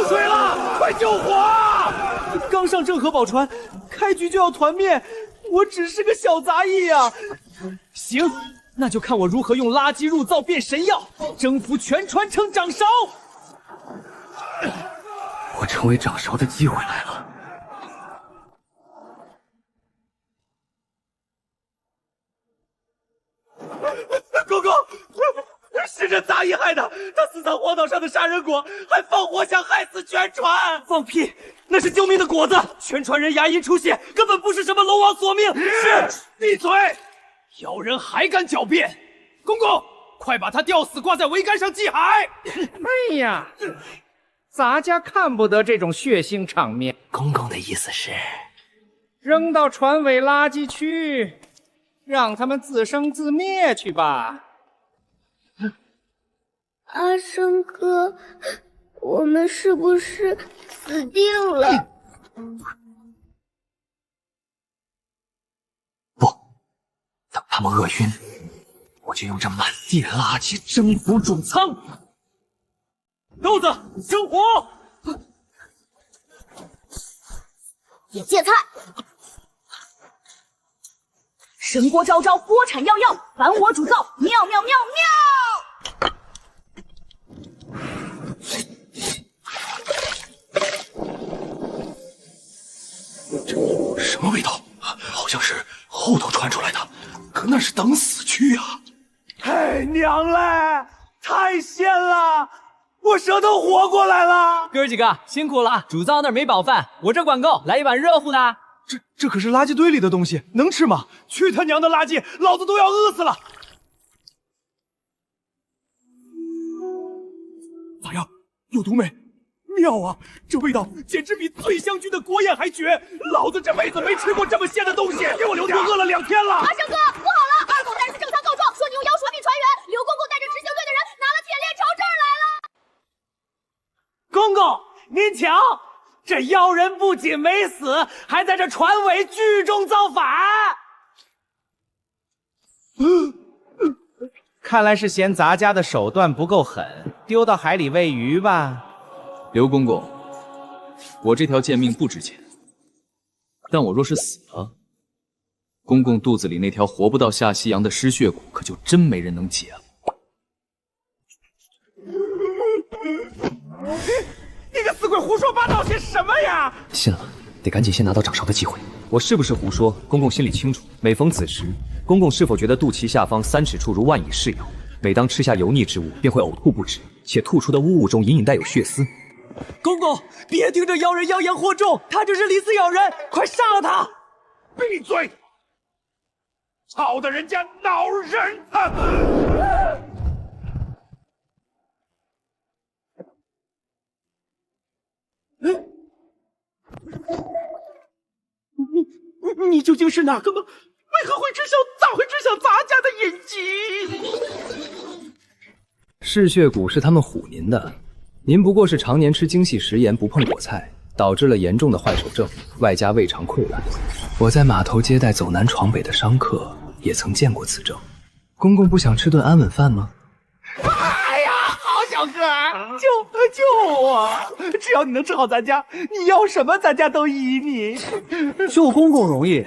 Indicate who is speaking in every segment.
Speaker 1: 漏水了，快救火！刚上郑和宝船，开局就要团灭，我只是个小杂役呀。行，那就看我如何用垃圾入灶变神药，征服全船称掌勺。
Speaker 2: 我成为掌勺的机会来了。
Speaker 1: 公公，是这杂役害的，他私藏荒岛上的杀人果，还放火想害死全船。放屁！那是救命的果子，全船人牙龈出血，根本不是什么龙王索命。是，闭嘴！妖人还敢狡辩！公公，快把他吊死，挂在桅杆上祭海！
Speaker 3: 哎呀，咱家看不得这种血腥场面。
Speaker 2: 公公的意思是，
Speaker 3: 扔到船尾垃圾区，让他们自生自灭去吧。
Speaker 4: 阿生哥，我们是不是死定了？
Speaker 2: 不，等他们饿晕，我就用这满地垃圾征服主舱。
Speaker 1: 豆子，生火！
Speaker 4: 野芥菜，神锅昭昭，锅铲耀耀，凡我主灶，妙妙妙妙！
Speaker 2: 什么味道？好像是后头传出来的，可那是等死区啊！
Speaker 1: 太娘嘞，太鲜了！我舌头活过来了。
Speaker 5: 哥儿几个辛苦了，主灶那儿没饱饭，我这管够，来一碗热乎的。
Speaker 1: 这可是垃圾堆里的东西，能吃吗？去他娘的垃圾，老子都要饿死了！咋样，有毒没？妙啊，这味道简直比醉香菌的国宴还绝！老子这辈子没吃过这么鲜的东西，给我留下！我饿了2天了。
Speaker 4: 阿生哥，不好了！二狗带人正常告状，说你用妖术逼船员，刘公公带着执行队的人拿了铁链朝这儿来了。
Speaker 1: 公公，您瞧，这妖人不仅没死，还在这船尾聚众造反。
Speaker 3: 看来是嫌咱家的手段不够狠，丢到海里喂鱼吧。
Speaker 5: 刘公公，我这条贱命不值钱，但我若是死了，公公肚子里那条活不到下西洋的尸血骨，可就真没人能解了。
Speaker 1: 你个死鬼，胡说八道些什么呀？
Speaker 2: 信了，得赶紧先拿到掌勺的机会。
Speaker 6: 我是不是胡说？公公心里清楚。每逢此时，公公是否觉得肚脐下方3尺处如万蚁噬咬？每当吃下油腻之物，便会呕吐不止，且吐出的污物中隐隐带有血丝。
Speaker 1: 公公，别听这妖人妖言惑众，他这是临死咬人，快杀了他！
Speaker 7: 闭嘴！吵得人家恼人啊！
Speaker 1: 你究竟是哪个吗？为何会知晓？咋会知晓咱家的隐疾？
Speaker 6: 嗜血谷是他们唬您的，您不过是常年吃精细食盐，不碰果菜，导致了严重的坏手症，外加胃肠溃烂。我在码头接待走南闯北的商客，也曾见过此症。公公不想吃顿安稳饭吗？
Speaker 1: 哎呀，好小哥，救我！只要你能治好咱家，你要什么咱家都依你。
Speaker 8: 救公公容易，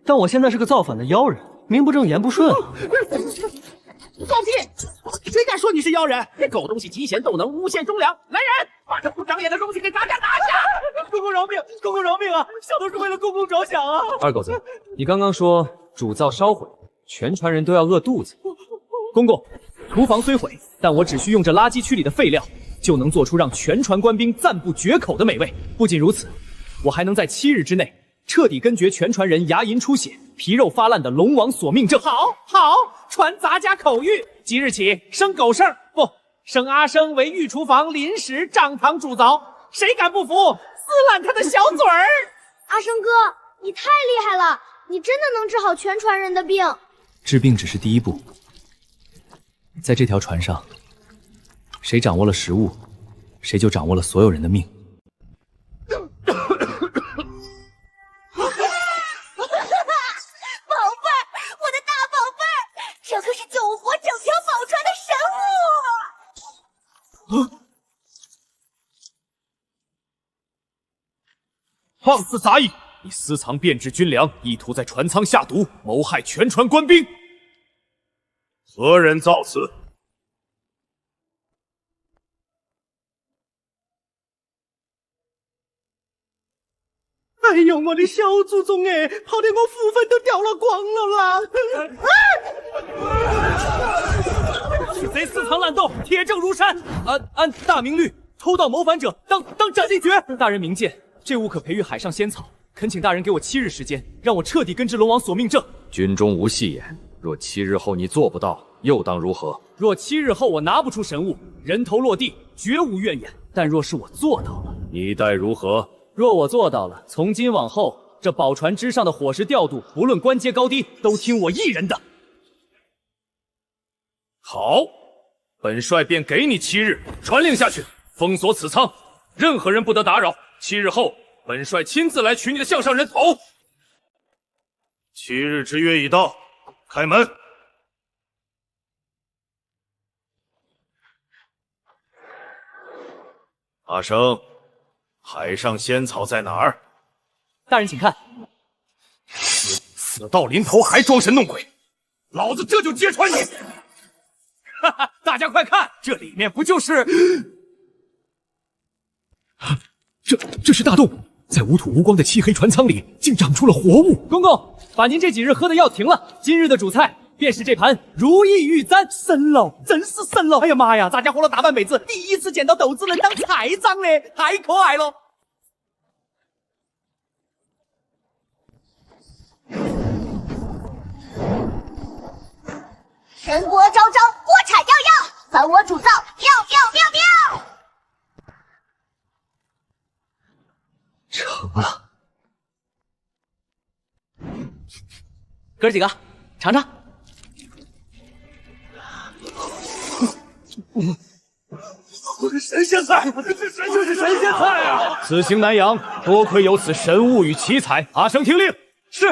Speaker 8: 但我现在是个造反的妖人，名不正言不顺。
Speaker 3: 放屁！谁敢说你是妖人？这狗东西极贤斗能，诬陷忠良！来人，把这不长眼的东西给咱家拿下！
Speaker 1: 公公饶命！公公饶命啊！小的是为了公公着想啊！
Speaker 6: 二狗子，你刚刚说主灶烧毁，全船人都要饿肚子。公公，厨房虽毁，但我只需用这垃圾区里的废料，就能做出让全船官兵赞不绝口的美味。不仅如此，我还能在7日之内彻底根绝全船人牙龈出血、皮肉发烂的龙王索命症。
Speaker 3: 好，传咱家口谕，即日起升狗剩，不，升阿生为御厨房临时掌堂主灶。谁敢不服，撕烂他的小嘴儿！
Speaker 4: 阿生哥，你太厉害了，你真的能治好全船人的病。
Speaker 6: 治病只是第一步，在这条船上，谁掌握了食物，谁就掌握了所有人的命。
Speaker 4: 这可是救活整条宝船的神物！
Speaker 6: 放肆杂役！你私藏变质军粮，意图在船舱下毒，谋害全船官兵。
Speaker 7: 何人造次？
Speaker 3: 哎呦，我的小祖宗哎，跑得我符粉都掉了光了啦！是贼私藏烂豆，铁证如山。
Speaker 6: 按大明律，偷盗谋反者当斩立决。大人明鉴，这物可培育海上仙草，恳请大人给我7日时间，让我彻底根治龙王索命症。
Speaker 9: 军中无戏言，若7日后你做不到，又当如何？
Speaker 6: 若7日后我拿不出神物，人头落地，绝无怨言。但若是我做到了，
Speaker 9: 你待如何？
Speaker 6: 若我做到了，从今往后，这宝船之上的伙食调度，不论官阶高低，都听我一人的。
Speaker 9: 好，本帅便给你7日，传令下去，封锁此舱，任何人不得打扰。7日后，本帅亲自来取你的项上人头。
Speaker 7: 7日之约已到，开门。阿生，海上仙草在哪儿？
Speaker 6: 大人请看。
Speaker 7: 死到临头还装神弄鬼，老子这就揭穿你！
Speaker 3: 哈哈，大家快看，这里面不就是……
Speaker 6: 这是大洞，在无土无光的漆黑船舱里，竟长出了活物。公公，把您这几日喝的药停了，今日的主菜便是这盘如意玉簪。
Speaker 3: 神喽，真是神喽！哎呀妈呀，咱家活了大半辈子，第一次见到豆子能当菜长嘞，太可爱了！
Speaker 4: 神波昭昭，火柴耀耀，凡我主造，妙妙妙妙！
Speaker 6: 成了，哥几个尝尝。
Speaker 7: 神仙菜，这是神仙菜啊！
Speaker 6: 此行南洋，多亏有此神物与奇才。阿生听令，是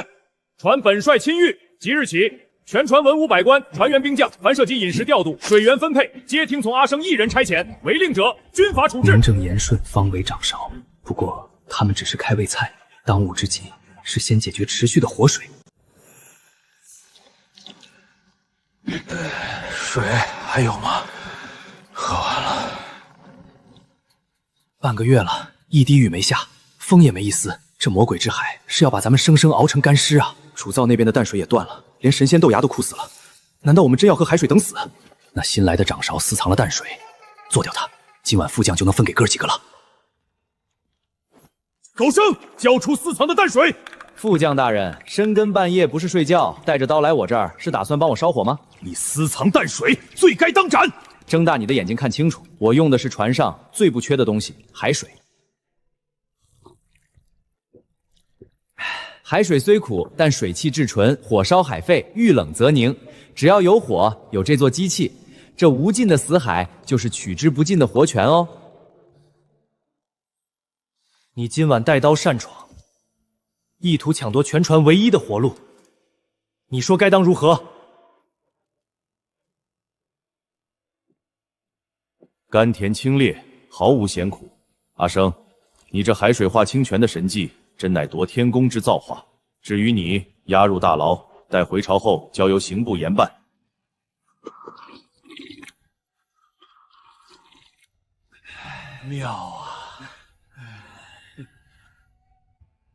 Speaker 6: 传本帅亲谕，即日起，全船文武百官、船员兵将，凡涉及饮食调度、水源分配，皆听从阿生一人差遣，违令者军法处置。
Speaker 5: 名正言顺，方为掌勺。不过他们只是开胃菜，当务之急是先解决持续的活水。
Speaker 2: 水还有吗？喝完了。
Speaker 5: 半个月了，一滴雨没下，风也没一丝。这魔鬼之海是要把咱们生生熬成干尸啊！主灶那边的淡水也断了，连神仙豆芽都枯死了。难道我们真要喝海水等死？那新来的掌勺私藏了淡水，做掉它，今晚副将就能分给哥几个了。
Speaker 6: 狗生，交出私藏的淡水。副将大人，深更半夜不是睡觉，带着刀来我这儿，是打算帮我烧火吗？
Speaker 7: 你私藏淡水，罪该当斩！
Speaker 6: 睁大你的眼睛看清楚，我用的是船上最不缺的东西——海水。海水虽苦，但水气至纯，火烧海沸，遇冷则凝。只要有火，有这座机器，这无尽的死海就是取之不尽的活泉哦。
Speaker 8: 你今晚带刀擅闯，意图抢夺全船唯一的活路，你说该当如何？
Speaker 9: 甘甜清冽，毫无咸苦。阿生，你这海水化清泉的神技，真乃夺天宫之造化。至于你，押入大牢，待回朝后交由刑部严办。
Speaker 2: 妙啊！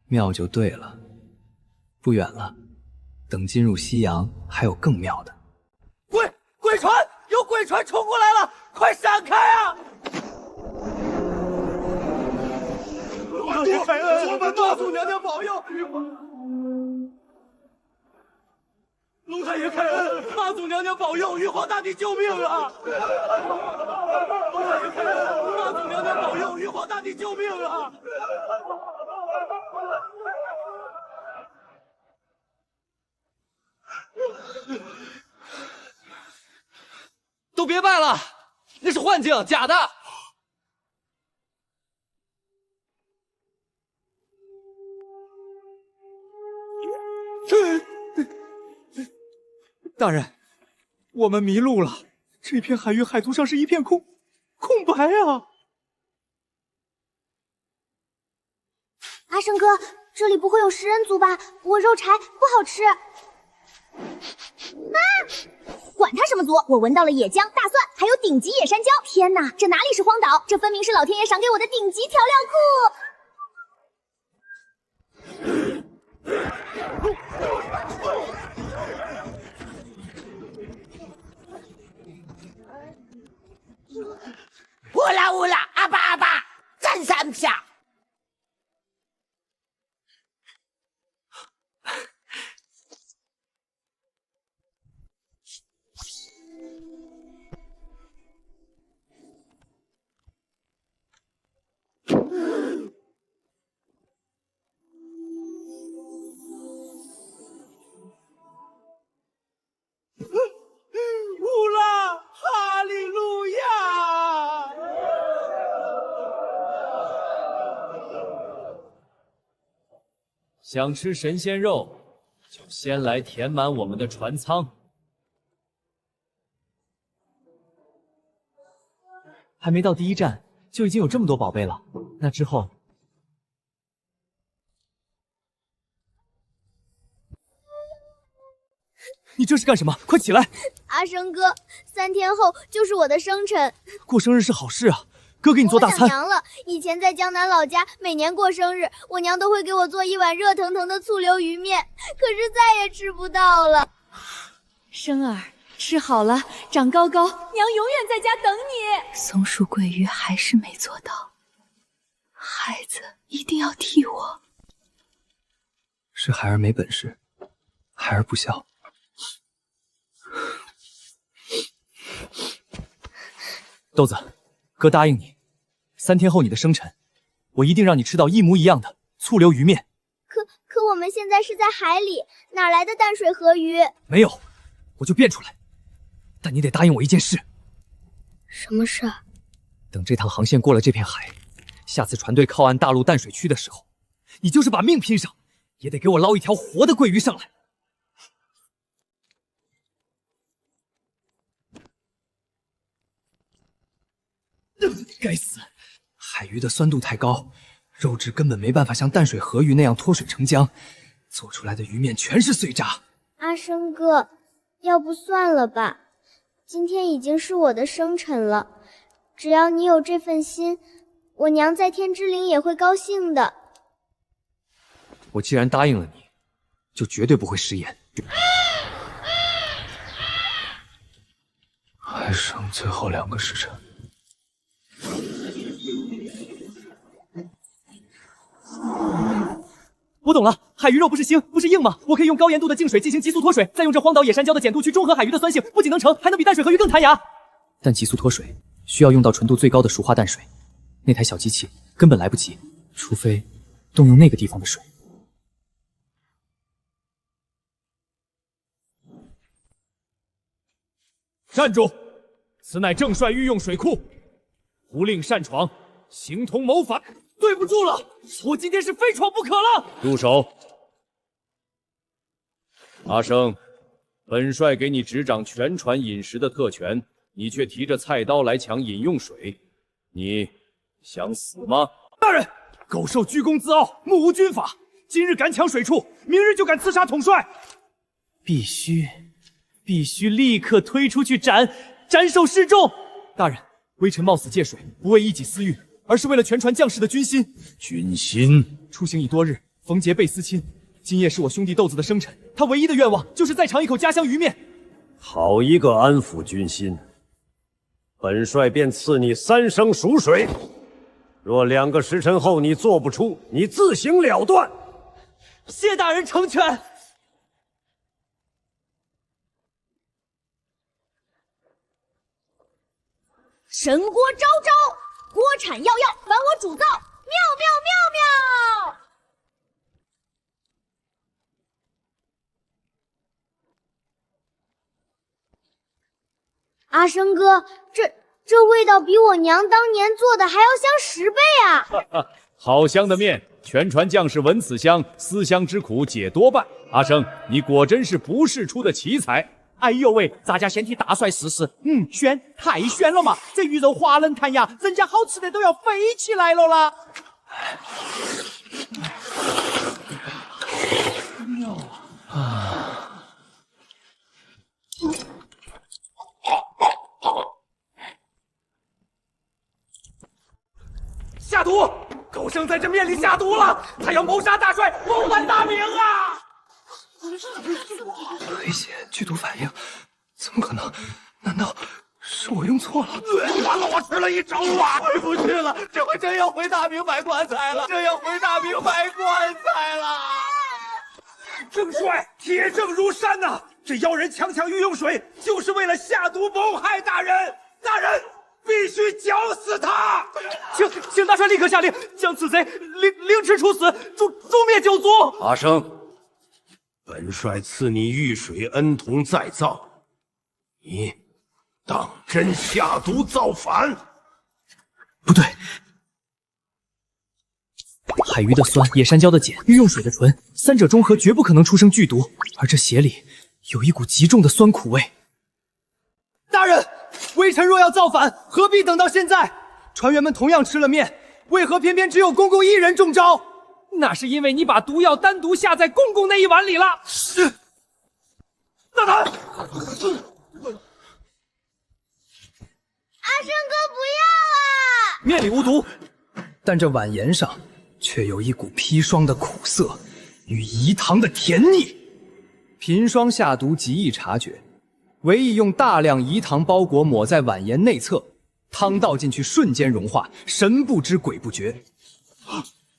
Speaker 5: 妙就对了，不远了，等进入西洋，还有更妙的。
Speaker 1: 鬼船，有鬼船冲过来了，快闪开啊！
Speaker 7: 龙大爷开恩，
Speaker 1: 我们妈祖娘娘保佑！龙大爷开恩，妈祖娘娘保佑，玉皇大帝救命啊！龙大爷开恩，妈祖娘娘保佑，玉皇大帝救命啊！
Speaker 3: 都别拜了，那是幻境，假的。大人，我们迷路了，这片海域海图上是一片空白啊！
Speaker 4: 阿生哥，这里不会有食人族吧？我肉柴不好吃。啊！管他什么族，我闻到了野姜、大蒜，还有顶级野山椒。天哪，这哪里是荒岛？这分明是老天爷赏给我的顶级调料库。
Speaker 10: 乌拉乌拉，阿巴阿巴，真三下。
Speaker 1: 乌拉，哈利路亚！
Speaker 6: 想吃神仙肉，就先来填满我们的船舱。
Speaker 8: 还没到第一站，就已经有这么多宝贝了。那之后，你这是干什么？快起来！
Speaker 4: 阿生哥，3天后就是我的生辰，
Speaker 8: 过生日是好事啊，哥给你做大餐。
Speaker 4: 我想娘了。以前在江南老家，每年过生日，我娘都会给我做一碗热腾腾的醋溜鱼面，可是再也吃不到了。
Speaker 11: 生儿，吃好了，长高高，娘永远在家等你。松树桂鱼还是没做到，孩子一定要替我。
Speaker 8: 是孩儿没本事，孩儿不孝。豆子，哥答应你，3天后你的生辰，我一定让你吃到一模一样的醋溜鱼面。
Speaker 4: 可我们现在是在海里，哪来的淡水河鱼？
Speaker 8: 没有，我就变出来。但你得答应我一件事。
Speaker 4: 什么事？
Speaker 8: 等这趟航线过了这片海，下次船队靠岸大陆淡水区的时候，你就是把命拼上，也得给我捞一条活的桂鱼上来。该死，海鱼的酸度太高，肉质根本没办法像淡水河鱼那样脱水成浆，做出来的鱼面全是碎渣。
Speaker 4: 阿生哥，要不算了吧，今天已经是我的生辰了，只要你有这份心，我娘在天之灵也会高兴的。
Speaker 8: 我既然答应了你，就绝对不会食言。还剩最后2个时辰。我懂了，海鱼肉不是腥，不是硬吗？我可以用高盐度的净水进行急速脱水，再用这荒岛野山椒的碱度去中和海鱼的酸性，不仅能成，还能比淡水河鱼更弹牙。但急速脱水需要用到纯度最高的熟化淡水，那台小机器根本来不及，除非动用那个地方的水。
Speaker 6: 站住！此乃正帅御用水库，胡令擅闯，形同谋反。
Speaker 8: 对不住了，我今天是非闯不可了。
Speaker 9: 住手！阿生，本帅给你执掌全船饮食的特权，你却提着菜刀来抢饮用水，你想死吗？
Speaker 8: 大人，狗兽居功自傲，目无军法，今日敢抢水处，明日就敢刺杀统帅。必须立刻推出去斩首示众。大人，微臣冒死借水，不为一己私欲，而是为了全船将士的军心。
Speaker 9: 军心？
Speaker 8: 出行已多日，逢节倍思亲。今夜是我兄弟豆子的生辰，他唯一的愿望就是再尝一口家乡鱼面。
Speaker 12: 好一个安抚军心！本帅便赐你3升熟水，若2个时辰后你做不出，你自行了断。
Speaker 8: 谢大人成全。
Speaker 4: 神锅昭昭，锅铲耀耀，凡我主造，妙妙妙妙！阿生哥，这味道比我娘当年做的还要香10倍啊！
Speaker 9: 好香的面，全船将士闻此香，思乡之苦解多半。阿生，你果真是不世出的奇才。
Speaker 3: 哎呦喂，咱家先替大帅试试。炫，太炫了嘛！这鱼肉滑嫩弹牙，人家好吃的都要飞起来了啦！
Speaker 1: 下毒！狗剩在这面里下毒了，他要谋杀大帅，谋反大明啊！
Speaker 2: 黑血剧毒反应，怎么可能？难道是我用错了？
Speaker 1: 完了，我吃了一周啊！回不去了，这回真要回大明买棺材了，真要回大明买棺材了！
Speaker 7: 郑帅铁证如山呐、这妖人强抢御用水，就是为了下毒谋害大人！大人必须绞死他！
Speaker 8: 请大帅立刻下令，将此贼凌迟处死，诛灭九族！
Speaker 12: 阿生，本帅赐你御水恩同再造，你当真下毒造反？
Speaker 8: 不对，海鱼的酸，野山椒的碱，御用水的纯，三者中和绝不可能出生剧毒，而这血里有一股极重的酸苦味。大人，微臣若要造反，何必等到现在？船员们同样吃了面，为何偏偏只有公公一人中招？那是因为你把毒药单独下在公公那一碗里了。
Speaker 1: 大胆！
Speaker 4: 阿生哥不要啊！
Speaker 8: 面里无毒，
Speaker 2: 但这碗沿上却有一股砒霜的苦涩与饴糖的甜腻。
Speaker 5: 砒霜下毒极易察觉，唯以用大量饴糖包裹抹在碗沿内侧，汤倒进去瞬间融化，神不知鬼不觉。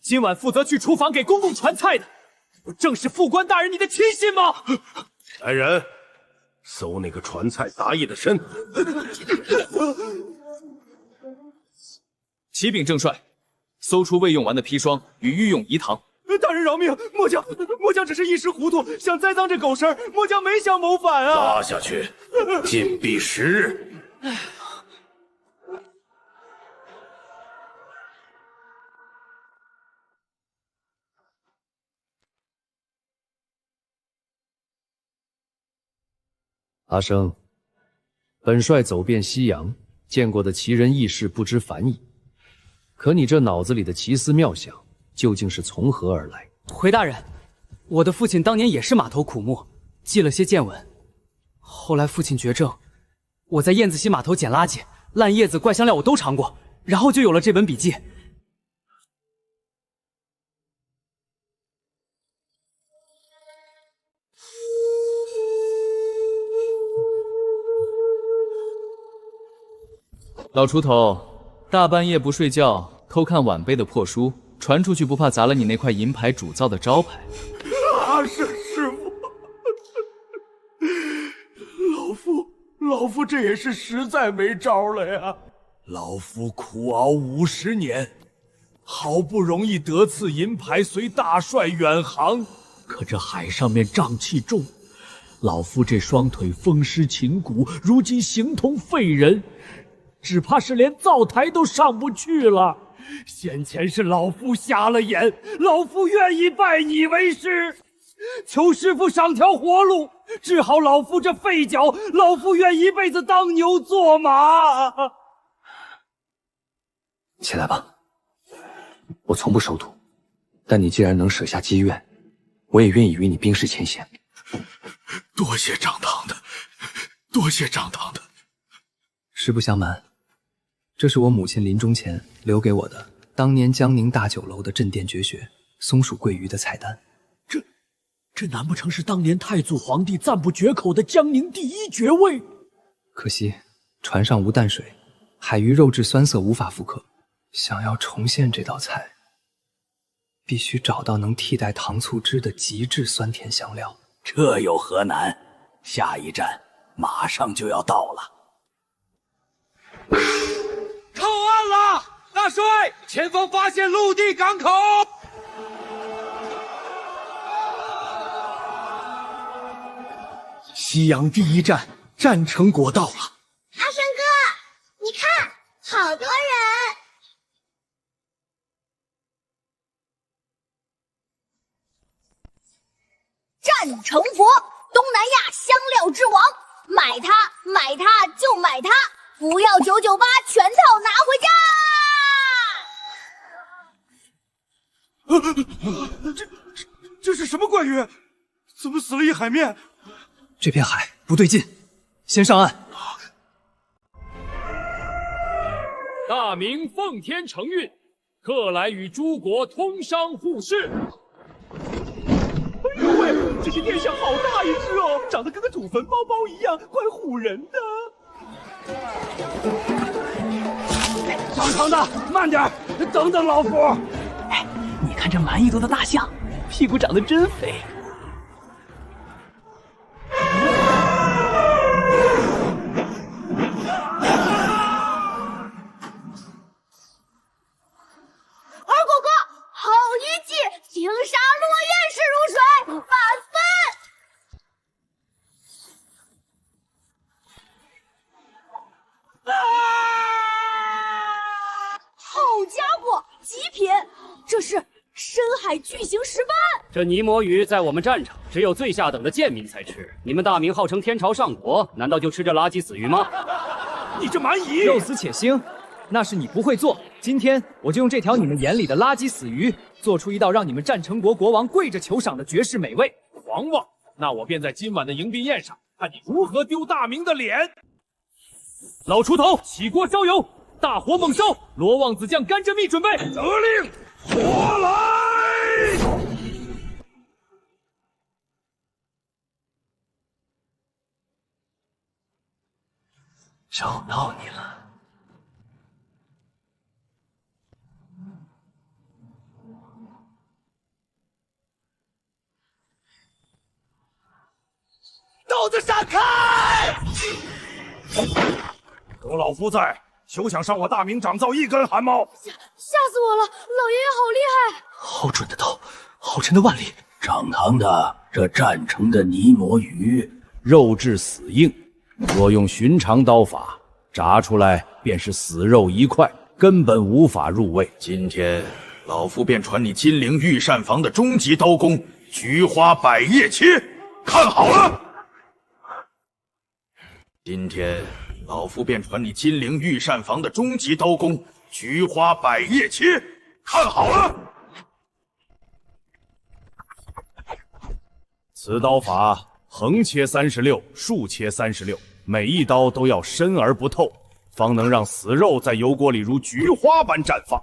Speaker 8: 今晚负责去厨房给公公传菜的，不正是副官大人你的亲信吗？
Speaker 12: 来人，搜那个传菜杂役的身。
Speaker 5: 启禀正帅，搜出未用完的砒霜与御用饴糖。
Speaker 8: 大人饶命！末将只是一时糊涂，想栽赃这狗生，末将没想谋反啊！
Speaker 12: 拉下去，禁闭10日。
Speaker 5: 阿生，本帅走遍西洋，见过的奇人异事不知凡矣。可你这脑子里的奇思妙想，究竟是从何而来？
Speaker 8: 回大人，我的父亲当年也是码头苦木，记了些见闻。后来父亲绝症，我在燕子溪码头捡垃圾，烂叶子、怪香料我都尝过，然后就有了这本笔记。
Speaker 5: 老锄头，大半夜不睡觉，偷看晚辈的破书，传出去不怕砸了你那块银牌主造的招牌？
Speaker 7: 师傅，老夫这也是实在没招了呀。老夫苦熬50年，好不容易得次银牌，随大帅远航，可这海上面瘴气重，老夫这双腿风湿胫骨，如今形同废人。只怕是连灶台都上不去了。先前是老夫瞎了眼，老夫愿意拜你为师，求师傅赏条活路，治好老夫这废脚。老夫愿一辈子当牛做马。
Speaker 2: 起来吧，我从不收徒，但你既然能舍下积怨，我也愿意与你冰释前嫌。
Speaker 7: 多谢张堂的，多谢张堂的。
Speaker 2: 实不相瞒，这是我母亲临终前留给我的当年江宁大酒楼的镇店绝学松鼠桂鱼的菜单。
Speaker 7: 这难不成是当年太祖皇帝赞不绝口的江宁第1绝味？
Speaker 2: 可惜船上无淡水，海鱼肉质酸涩，无法复刻。想要重现这道菜，必须找到能替代糖醋汁的极致酸甜香料。
Speaker 7: 这有何难？下一站马上就要到了。
Speaker 1: 靠岸了！大帅，前方发现陆地港口。
Speaker 7: 西洋第1站战成果到了。
Speaker 4: 阿生哥，你看，好多人。
Speaker 11: 战成佛，东南亚香料之王，买它，买它就买它，不要998，全套拿回家。
Speaker 7: 这是什么怪鱼？怎么死了一海面？
Speaker 2: 这片海不对劲，先上岸。
Speaker 13: 大明奉天承运，特来与诸国通商互市。
Speaker 3: 哎呦喂，这些电象好大一只哦，长得跟个土坟包包一样，怪唬人的。
Speaker 7: 长长的，慢点，等等老夫。
Speaker 3: 哎，你看这蛮夷族的大象，屁股长得真肥。
Speaker 4: 青沙落雁势如水，万分！好家伙，极品！这是深海巨型石斑。
Speaker 6: 这泥魔鱼在我们战场只有最下等的贱民才吃，你们大明号称天朝上国，难道就吃这垃圾死鱼吗？
Speaker 7: 你这蛮夷！
Speaker 6: 肉丝且腥，那是你不会做。今天我就用这条你们眼里的垃圾死鱼，做出一道让你们战成国国王跪着求赏的绝世美味。
Speaker 13: 狂妄！那我便在今晚的迎宾宴上，看你如何丢大明的脸。
Speaker 6: 老锄头，起锅烧油，大火猛烧，罗望子酱甘蔗蜜准备。
Speaker 7: 得令，火来！
Speaker 2: 找到你了。
Speaker 1: 豆子闪开！
Speaker 7: 有老夫在，休想伤我大明长造一根汗毛！
Speaker 4: 吓死我了！老爷爷好厉害！
Speaker 2: 好准的刀，好沉的腕力。
Speaker 14: 长堂的，这战成的泥魔鱼肉质死硬，若用寻常刀法炸出来，便是死肉一块，根本无法入味。
Speaker 7: 今天老夫便传你金陵御膳房的终极刀工——菊花百叶切，看好了！今天老夫便传你金陵御膳房的终极刀工——菊花百叶切，看好了！
Speaker 9: 此刀法横切36，竖切36，每一刀都要深而不透，方能让死肉在油锅里如菊花般绽放。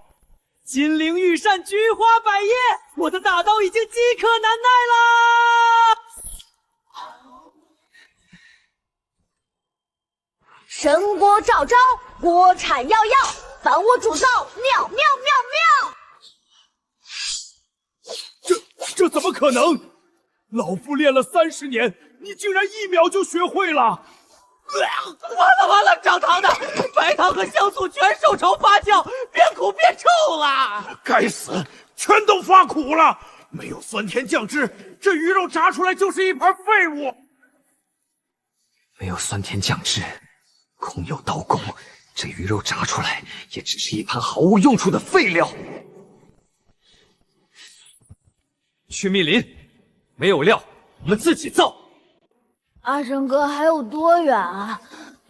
Speaker 3: 金陵御膳菊花百叶，我的大刀已经饥渴难耐啦！
Speaker 4: 神锅照招，锅铲要，凡我主造，妙妙妙
Speaker 7: 妙！这怎么可能？老夫练了30年，你竟然1秒就学会了！
Speaker 1: 完了！长堂的白糖和香醋全受潮发酵，变苦变臭了！
Speaker 7: 该死，全都发苦了！没有酸甜酱汁，这鱼肉炸出来就是一盘废物。
Speaker 2: 没有酸甜酱汁，空有刀工，这鱼肉炸出来也只是一盘毫无用处的废料。
Speaker 6: 去密林，没有料，我们自己造。
Speaker 4: 阿成哥还有多远啊？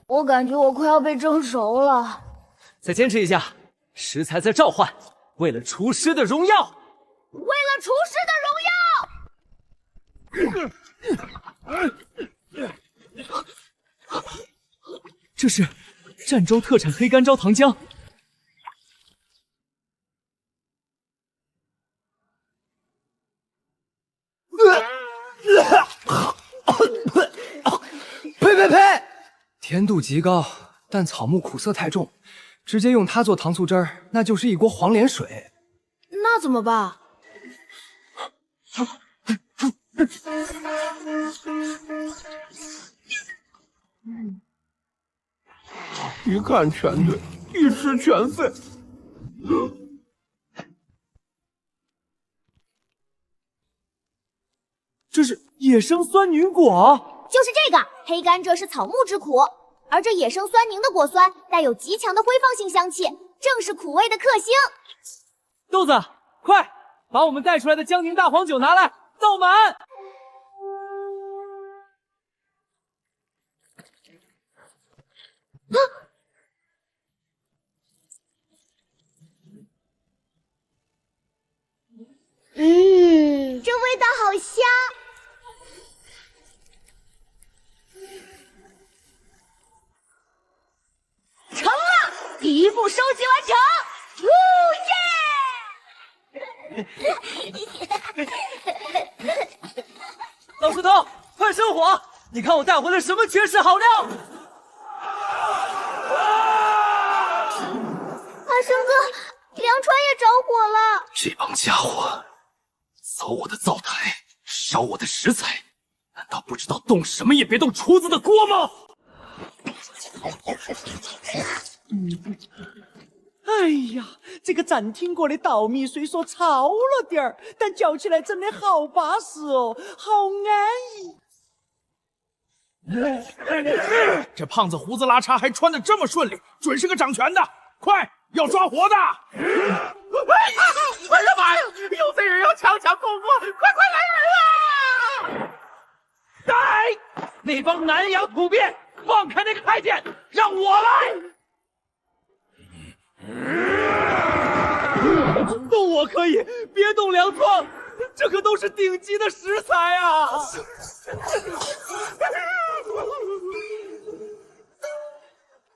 Speaker 4: 我感觉我快要被蒸熟了。
Speaker 6: 再坚持一下，食材在召唤，为了厨师的荣耀，
Speaker 4: 为了厨师的荣耀。
Speaker 6: 这是儋州特产黑干椒糖浆。
Speaker 2: 呸！甜度极高，但草木苦涩太重，直接用它做糖醋汁儿，那就是一锅黄连水。
Speaker 11: 那怎么办？
Speaker 7: 一看全对，一吃全废。
Speaker 3: 这是野生酸凝果，
Speaker 4: 就是这个黑甘蔗是草木之苦，而这野生酸凝的果酸带有极强的挥发性香气，正是苦味的克星。
Speaker 3: 豆子，快把我们带出来的江宁大黄酒拿来，倒满。
Speaker 4: 这味道好香。
Speaker 11: 一步收集完成。
Speaker 1: 老石头，快生火！你看我带回了什么绝世好料！
Speaker 4: 阿生哥，粮船也着火了。
Speaker 1: 这帮家伙凿我的灶台，烧我的食材，难道不知道动什么也别动厨子的锅吗？
Speaker 3: 哎呀，这个暂停过的稻米虽说糙了点儿，但嚼起来真的好巴适哦，好安逸。
Speaker 8: 这胖子胡子拉碴还穿得这么顺利，准是个掌权的。快，要抓活的！
Speaker 1: 哎呀妈呀！有贼人要强抢公国，快来人啊！来，那帮南洋土鳖，放开那个太监，让我来！动我可以，别动粮仓，这可都是顶级的食材啊！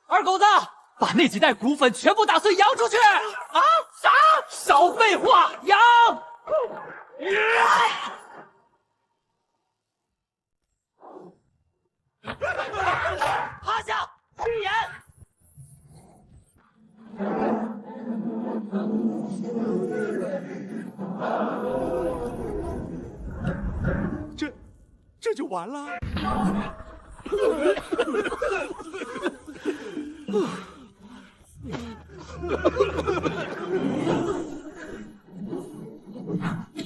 Speaker 1: 二狗子，把那几袋骨粉全部打碎扬出去！啊？啥？少废话，扬！趴下，闭眼！
Speaker 8: 这就完了？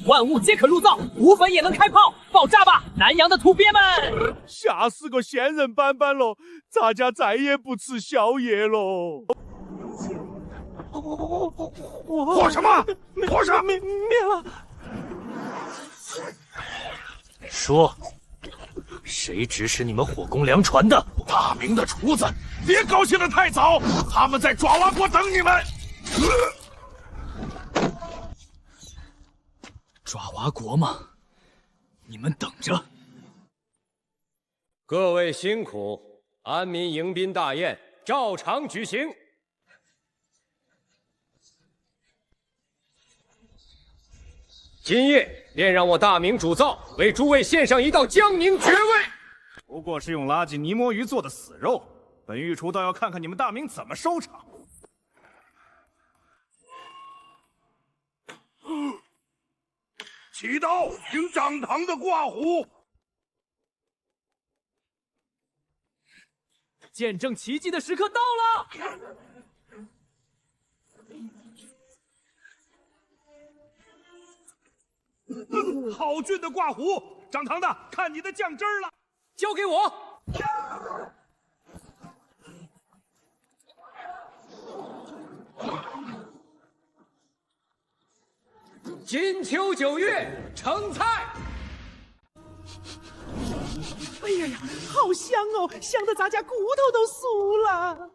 Speaker 3: 万物皆可入灶，骨粉也能开炮，爆炸吧，南洋的土鳖们！
Speaker 7: 吓死个仙人板板喽！咱家再也不吃宵夜喽！火什么？火什么？灭了！
Speaker 1: 说，谁指使你们火攻粮船的？
Speaker 7: 大明的厨子，别高兴得太早，他们在爪哇国等你们。
Speaker 1: 爪哇国吗？你们等着！
Speaker 12: 各位辛苦，安民迎宾大宴照常举行。今夜便让我大明主灶为诸位献上一道江宁绝味。
Speaker 8: 不过是用垃圾泥魔鱼做的死肉，本御厨倒要看看你们大明怎么收场。
Speaker 7: 起刀，迎掌堂的挂虎。
Speaker 3: 见证奇迹的时刻到了！
Speaker 8: 好俊的挂虎，掌堂的，看你的酱汁儿了，
Speaker 3: 交给我。
Speaker 12: 金秋9月，成菜。
Speaker 3: 哎呀呀，好香哦，香得咱家骨头都酥了。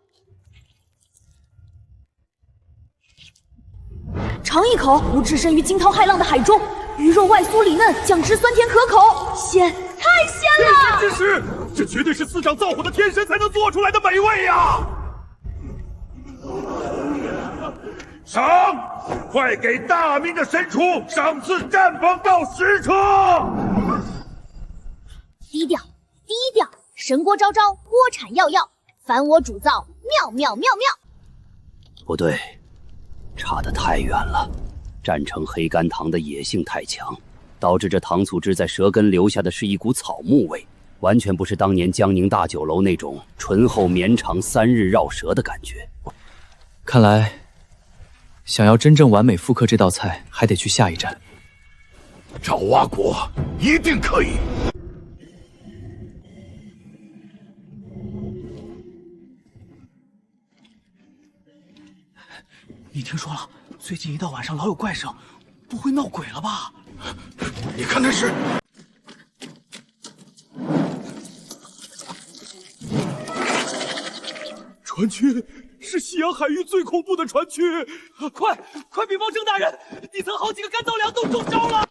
Speaker 11: 尝一口，如置身于惊涛骇浪的海中，鱼肉外酥里嫩，酱汁酸甜可口，鲜，太鲜了！
Speaker 7: 天神之时，这绝对是司掌灶火的天神才能做出来的美味呀！赏，快给大明的神厨赏赐战宝到10车！
Speaker 4: 低调，低调，神锅昭昭，锅铲耀耀，凡我主灶，妙妙妙妙。
Speaker 14: 不对，差得太远了。战城黑甘糖的野性太强，导致这糖醋汁在舌根留下的是一股草木味，完全不是当年江宁大酒楼那种醇厚绵长3日绕舌的感觉。
Speaker 2: 看来，想要真正完美复刻这道菜，还得去下一站。
Speaker 7: 爪哇国一定可以。
Speaker 1: 你听说了？最近一到晚上老有怪声，不会闹鬼了吧？
Speaker 7: 你看那是。船缺是西洋海域最恐怖的船缺！
Speaker 1: 快禀方正大人，底层好几个干燥粮都中招了！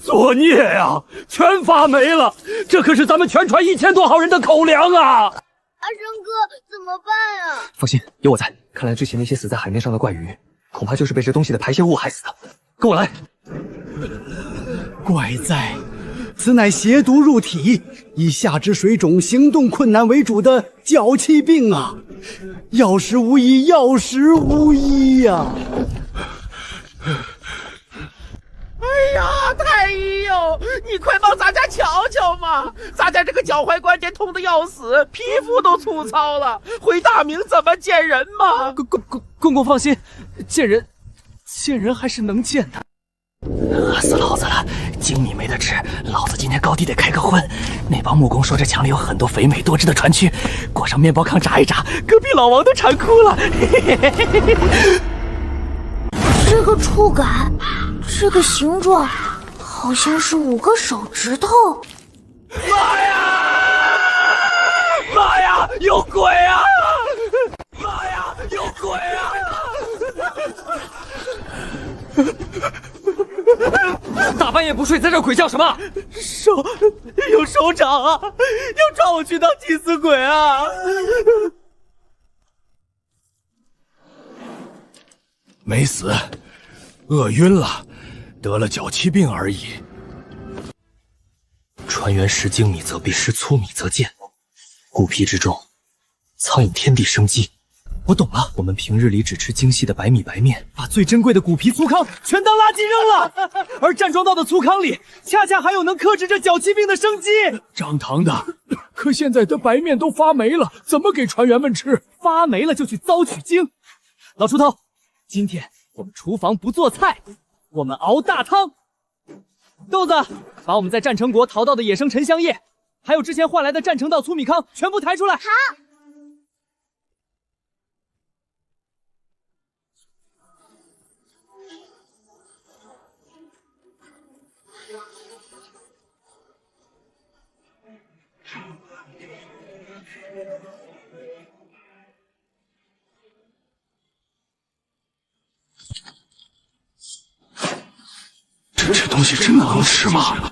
Speaker 7: 作孽呀，全发霉了！这可是咱们全船1000多号人的口粮啊！
Speaker 4: 阿生哥，怎么办啊？
Speaker 2: 放心，有我在。看来之前那些死在海面上的怪鱼，恐怕就是被这东西的排泄物害死的。跟我来。
Speaker 15: 怪哉，此乃邪毒入体，以下肢水肿、行动困难为主的脚气病啊！药石无医，药石无医呀！
Speaker 3: 哎呀，太医哟，你快帮咱家瞧瞧嘛！咱家这个脚踝关节痛得要死，皮肤都粗糙了，回大明怎么见人嘛？
Speaker 6: 公公放心，见人还是能见的。
Speaker 2: 饿死老子了，精米没得吃，老子今天高低得开个荤。那帮木工说这墙里有很多肥美多汁的船躯，裹上面包糠炸一炸，隔壁老王都馋哭了。
Speaker 4: 这个触感，这个形状，好像是5个手指头。
Speaker 1: 妈呀！妈呀！有鬼啊！妈呀！有鬼啊！
Speaker 6: 大半夜不睡，在这鬼叫什么？
Speaker 1: 有首长啊，要抓我去当替死鬼啊！
Speaker 7: 没死，饿晕了，得了脚气病而已。
Speaker 2: 船员食精米则必，食粗米则健。骨皮之中，藏有天地生机。我懂了，我们平日里只吃精细的白米白面，
Speaker 6: 把最珍贵的骨皮粗糠全当垃圾扔了，而站桩道的粗糠里，恰恰还有能克制这脚气病的生机。
Speaker 7: 张堂的，可现在的白面都发霉了，怎么给船员们吃？
Speaker 6: 发霉了就去糟取精。老锄头，今天我们厨房不做菜，我们熬大汤。豆子，把我们在战成国淘到的野生沉香叶，还有之前换来的战成道粗米糠全部抬出来。好。
Speaker 7: 这东西真的能吃吗？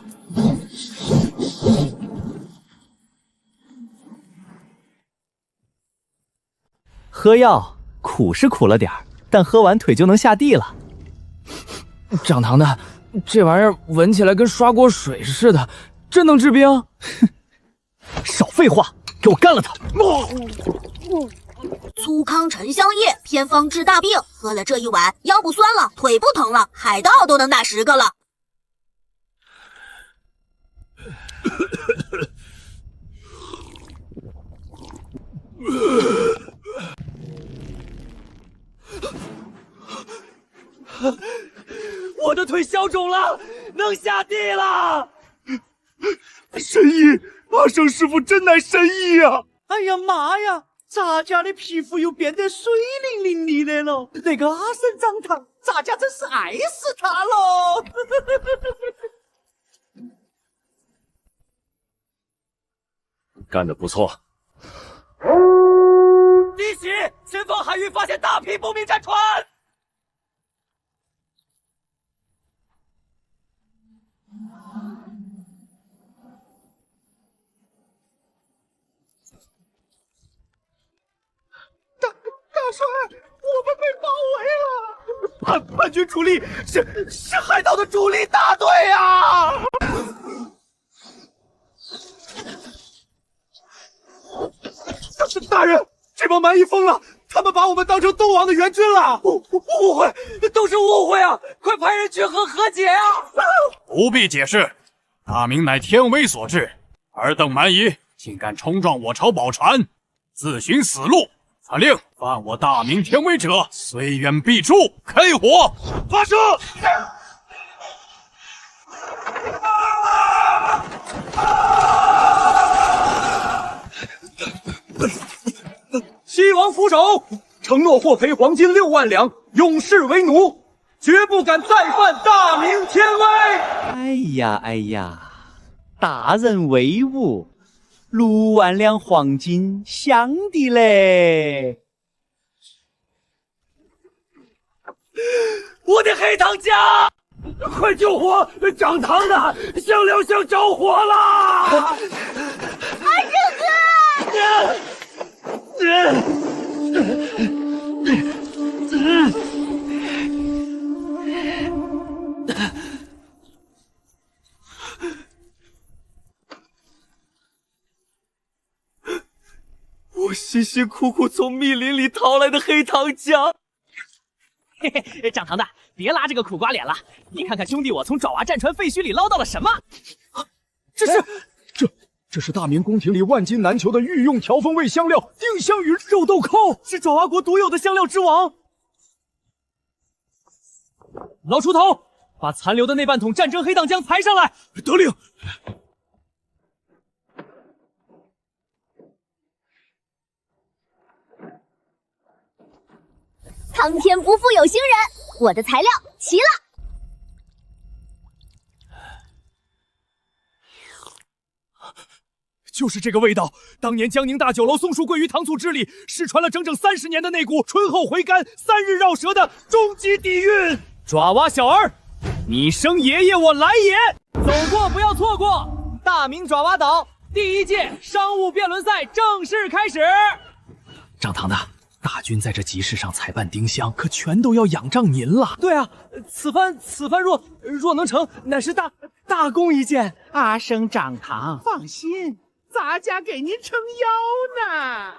Speaker 6: 喝药苦是苦了点儿，但喝完腿就能下地了。长堂的，这玩意儿闻起来跟刷锅水似的，真能治病？少废话，给我干了它！
Speaker 16: 粗糠沉香叶，偏方治大病，喝了这一碗，腰不酸了，腿不疼了，海盗都能打10个了。
Speaker 1: 我的腿消肿了，能下地了！
Speaker 7: 神医，阿生师傅真乃神医啊！
Speaker 3: 哎呀妈呀，咱家的皮肤又变得水灵灵的了。那个阿生张堂，咱家真是爱死他了！
Speaker 12: 干得不错。
Speaker 1: 敌袭！前方海域发现大批不明战船。
Speaker 3: 大帅，我们被包围了！
Speaker 1: 叛军主力是海盗的主力大队啊！大人，这帮蛮夷疯了，他们把我们当成东王的援军了！误会，都是误会啊！快派人去和解啊！
Speaker 13: 不必解释，大明乃天威所致，尔等蛮夷竟敢冲撞我朝宝船，自寻死路！传令，犯我大明天威者，虽远必诛！开火！发射！
Speaker 8: 西王俯首，承诺获赔黄金6万两，永世为奴，绝不敢再犯大明天威。
Speaker 17: 哎呀，大人威武，6万两黄金，香的嘞！
Speaker 1: 我的黑糖家，快救火！长堂的香料箱着火了！
Speaker 4: 阿生哥！
Speaker 1: 我辛辛苦苦从密林里淘来的黑糖浆。
Speaker 8: 嘿嘿，长堂的，别拉这个苦瓜脸了。你看看兄弟我从爪哇战船废墟里捞到了什么？
Speaker 7: 这是大明宫廷里万金难求的御用调风味香料丁香与肉豆蔻，
Speaker 8: 是爪哇国独有的香料之王。老锄头，把残留的那半桶战争黑糖浆抬上来。
Speaker 7: 得令。
Speaker 16: 苍天不负有心人，我的材料齐了。
Speaker 7: 就是这个味道，当年江宁大酒楼松树桂鱼糖醋汁里失传了整整30年的那股醇厚回甘、3日绕舌的终极底蕴。
Speaker 8: 爪哇小儿，你生爷爷我来也！走过不要错过，大明爪哇岛第1届商务辩论赛正式开始。
Speaker 7: 张堂的，大军在这集市上采办丁香，可全都要仰仗您了。
Speaker 8: 对啊，此番若能成，乃是大功一件。
Speaker 3: 阿生长堂，放心，咱家给您撑腰
Speaker 7: 呢。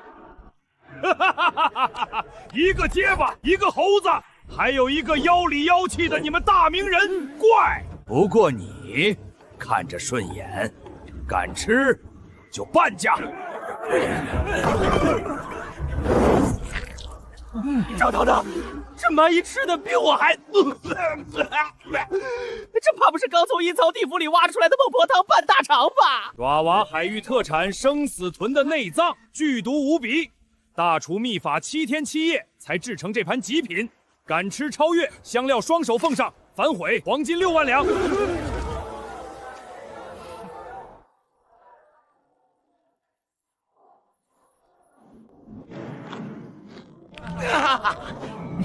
Speaker 7: 一个结巴，一个猴子，还有一个妖里妖气的你们大明人，怪。不过你看着顺眼，敢吃就半价。
Speaker 1: 张堂堂，这蚂蚁吃的比我还……
Speaker 8: 这怕不是刚从阴曹地府里挖出来的孟婆汤拌大肠吧？
Speaker 7: 爪哇海域特产生死豚的内脏，剧毒无比，大厨秘法7天7夜才制成这盘极品，敢吃超越，香料双手奉上，反悔黄金6万两。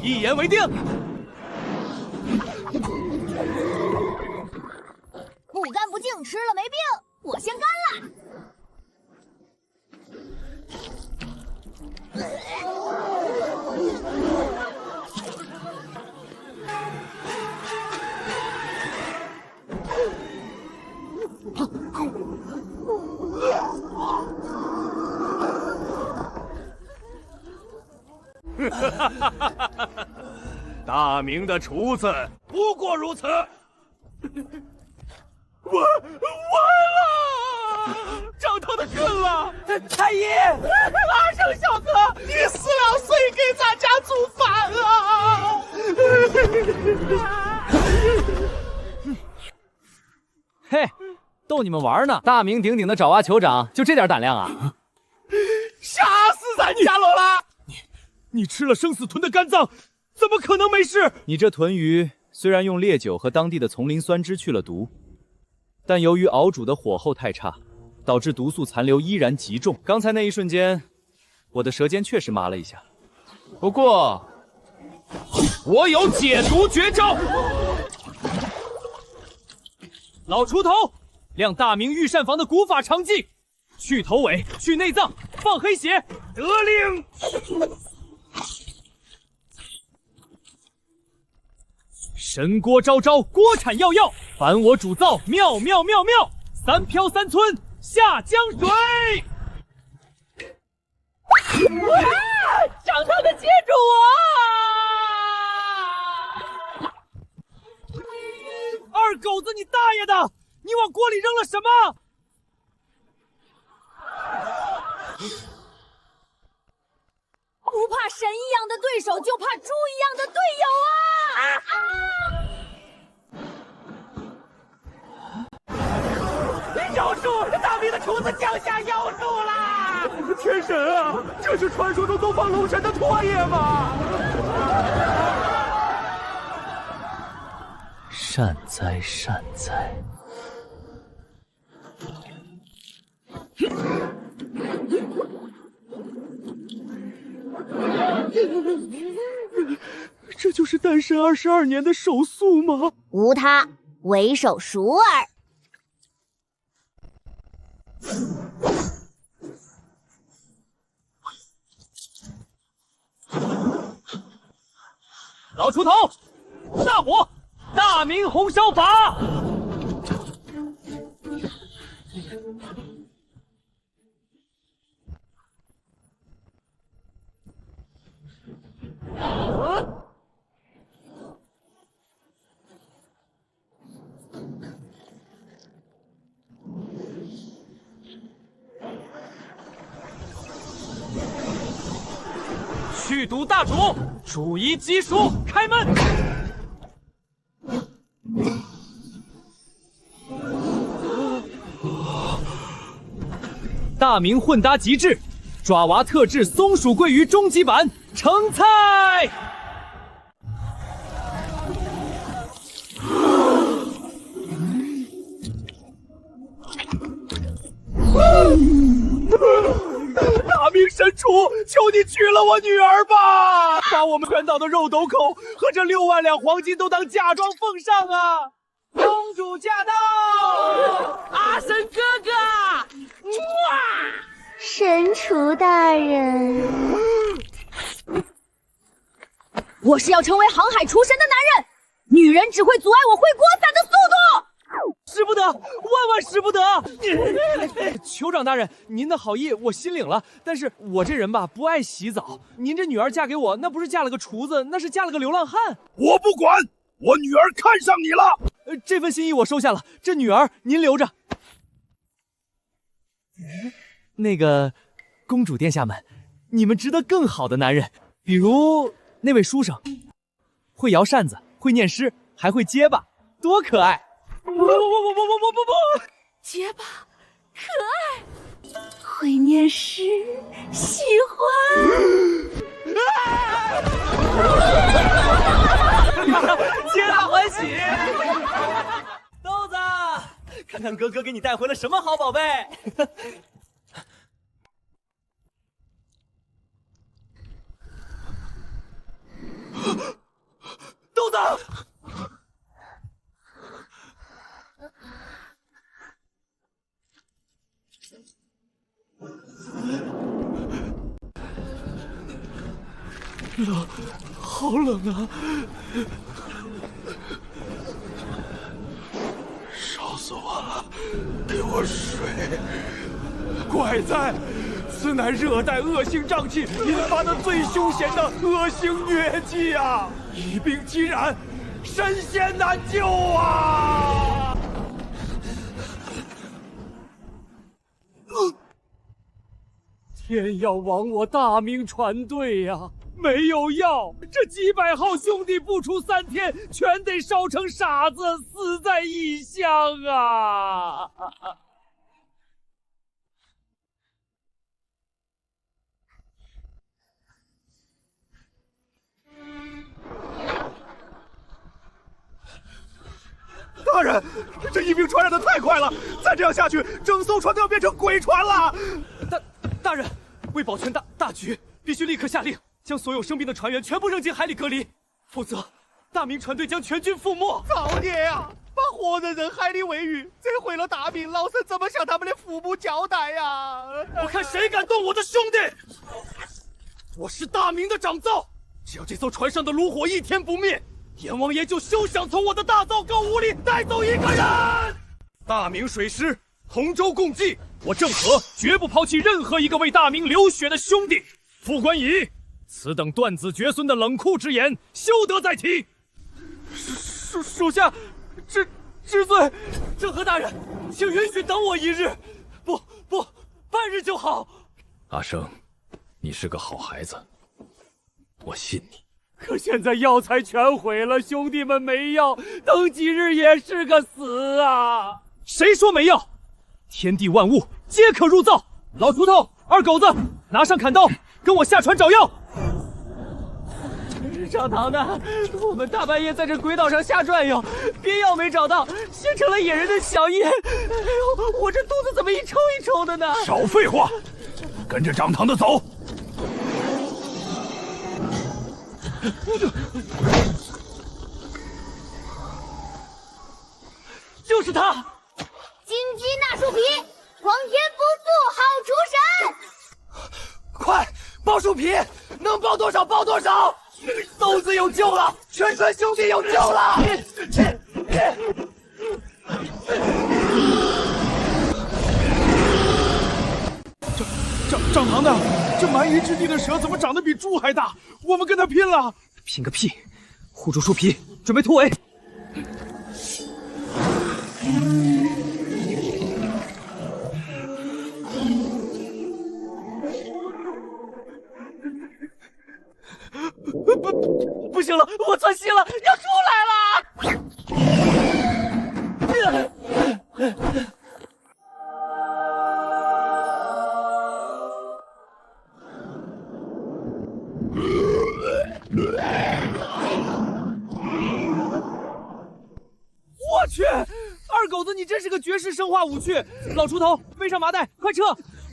Speaker 8: 一言为定。
Speaker 16: 不干不净，吃了没病。我先干了。
Speaker 7: 大明的厨子不过如此。
Speaker 1: 完了！张堂的ขึ้了！太医，
Speaker 3: 阿生小哥，你死了谁给咱家煮饭啊？
Speaker 6: 嘿，逗你们玩呢！大名鼎鼎的爪哇酋长就这点胆量啊？
Speaker 3: 吓死咱家楼了！
Speaker 7: 你吃了生死豚的肝脏，怎么可能没事？
Speaker 6: 你这豚鱼虽然用烈酒和当地的丛林酸汁去了毒，但由于熬煮的火候太差，导致毒素残留依然极重。刚才那一瞬间，我的舌尖确实麻了一下。不过，我有解毒绝招。
Speaker 8: 老锄头，亮大明御膳房的古法常技，去头尾，去内脏，放黑血。
Speaker 7: 得令。
Speaker 8: 神锅昭昭，锅产耀耀，凡我主造，妙妙妙妙。3飘3村，下江水。
Speaker 3: 长堂的接住我！
Speaker 8: 二狗子，你大爷的！你往锅里扔了什么？
Speaker 11: 不怕神一样的对手，就怕猪一样的队友啊！
Speaker 3: 妖术，大明的厨子降下妖术啦！
Speaker 7: 天神啊，这是传说中东方龙神的唾液吗？
Speaker 14: 善哉善哉。
Speaker 7: 这就是诞辰22年的手速吗？
Speaker 16: 无他，为手熟耳。
Speaker 6: 老锄头，大火，大明红烧法。去毒大煮，煮宜鸡熟，开门。大明混搭极致，爪娃特制松鼠桂鱼终极版，成菜。
Speaker 8: 大明神厨，求你娶了我女儿吧！把我们全岛的肉斗口和这6万两黄金都当嫁妆奉上啊！公主驾到！
Speaker 3: 阿神哥哥，哇！
Speaker 4: 神厨大人，
Speaker 11: 我是要成为航海厨神的男人，女人只会阻碍我挥锅伞的速度。
Speaker 6: 使不得，万万使不得！酋长大人，您的好意我心领了，但是我这人吧不爱洗澡，您这女儿嫁给我，那不是嫁了个厨子，那是嫁了个流浪汉。
Speaker 7: 我不管，我女儿看上你了。
Speaker 6: 这份心意我收下了，这女儿您留着。那个，公主殿下们，你们值得更好的男人，比如那位书生，会摇扇子，会念诗，还会结巴，多可爱！不，
Speaker 11: 结巴，可爱，会念诗，喜欢。
Speaker 6: 皆大欢喜。豆子，看看哥哥给你带回了什么好宝贝。豆子。
Speaker 8: 冷，好冷啊！烧死我了，给我水！怪哉，此乃热带恶性瘴气引发的最凶险的恶性疟疾啊！一病即染，神仙难救啊！天要亡我大明船队呀！没有药，这几百号兄弟不出3天，全得烧成傻子，死在异乡啊！大人，这疫病传染的太快了，再这样下去，整艘船都要变成鬼船了！大人，为保全大局，必须立刻下令，将所有生病的船员全部扔进海里隔离，否则大明船队将全军覆没。
Speaker 3: 造孽呀！把活人扔海里喂鱼，这毁了大明，老身怎么向他们的父母交代呀？
Speaker 8: 我看谁敢动我的兄弟！我是大明的长造，只要这艘船上的炉火一天不灭，阎王爷就休想从我的大灶高屋里带走一个人。大明水师同舟共济，我郑和绝不抛弃任何一个为大明流血的兄弟。副官仪，此等断子绝孙的冷酷之言，休得再提。属下知罪。郑和大人，请允许等我1日，不，半日就好。
Speaker 7: 阿生，你是个好孩子，我信你。
Speaker 8: 可现在药材全毁了，兄弟们没药，等几日也是个死啊！
Speaker 6: 谁说没药？天地万物皆可入灶。老锄头、二狗子，拿上砍刀，跟我下船找药。
Speaker 3: 上堂的，我们大半夜在这鬼岛上瞎转悠，别药没找到，先成了野人的小夜。哎呦，我这肚子怎么一抽一抽的呢？
Speaker 7: 少废话，跟着掌堂的走。
Speaker 3: 就是他！
Speaker 4: 金鸡纳树皮，皇天不负好厨神！
Speaker 8: 快，包树皮，能包多少包多少！
Speaker 1: 豆子有救了，全川兄弟有救了！
Speaker 7: 张堂的，这蛮夷之地的蛇怎么长得比猪还大？我们跟他拼了！
Speaker 2: 拼个屁！护住树皮，准备突围。
Speaker 1: 不行了，我窜稀了，要出来了！
Speaker 8: 我去，二狗子，你真是个绝世生化武器！老锄头，背上麻袋，快撤！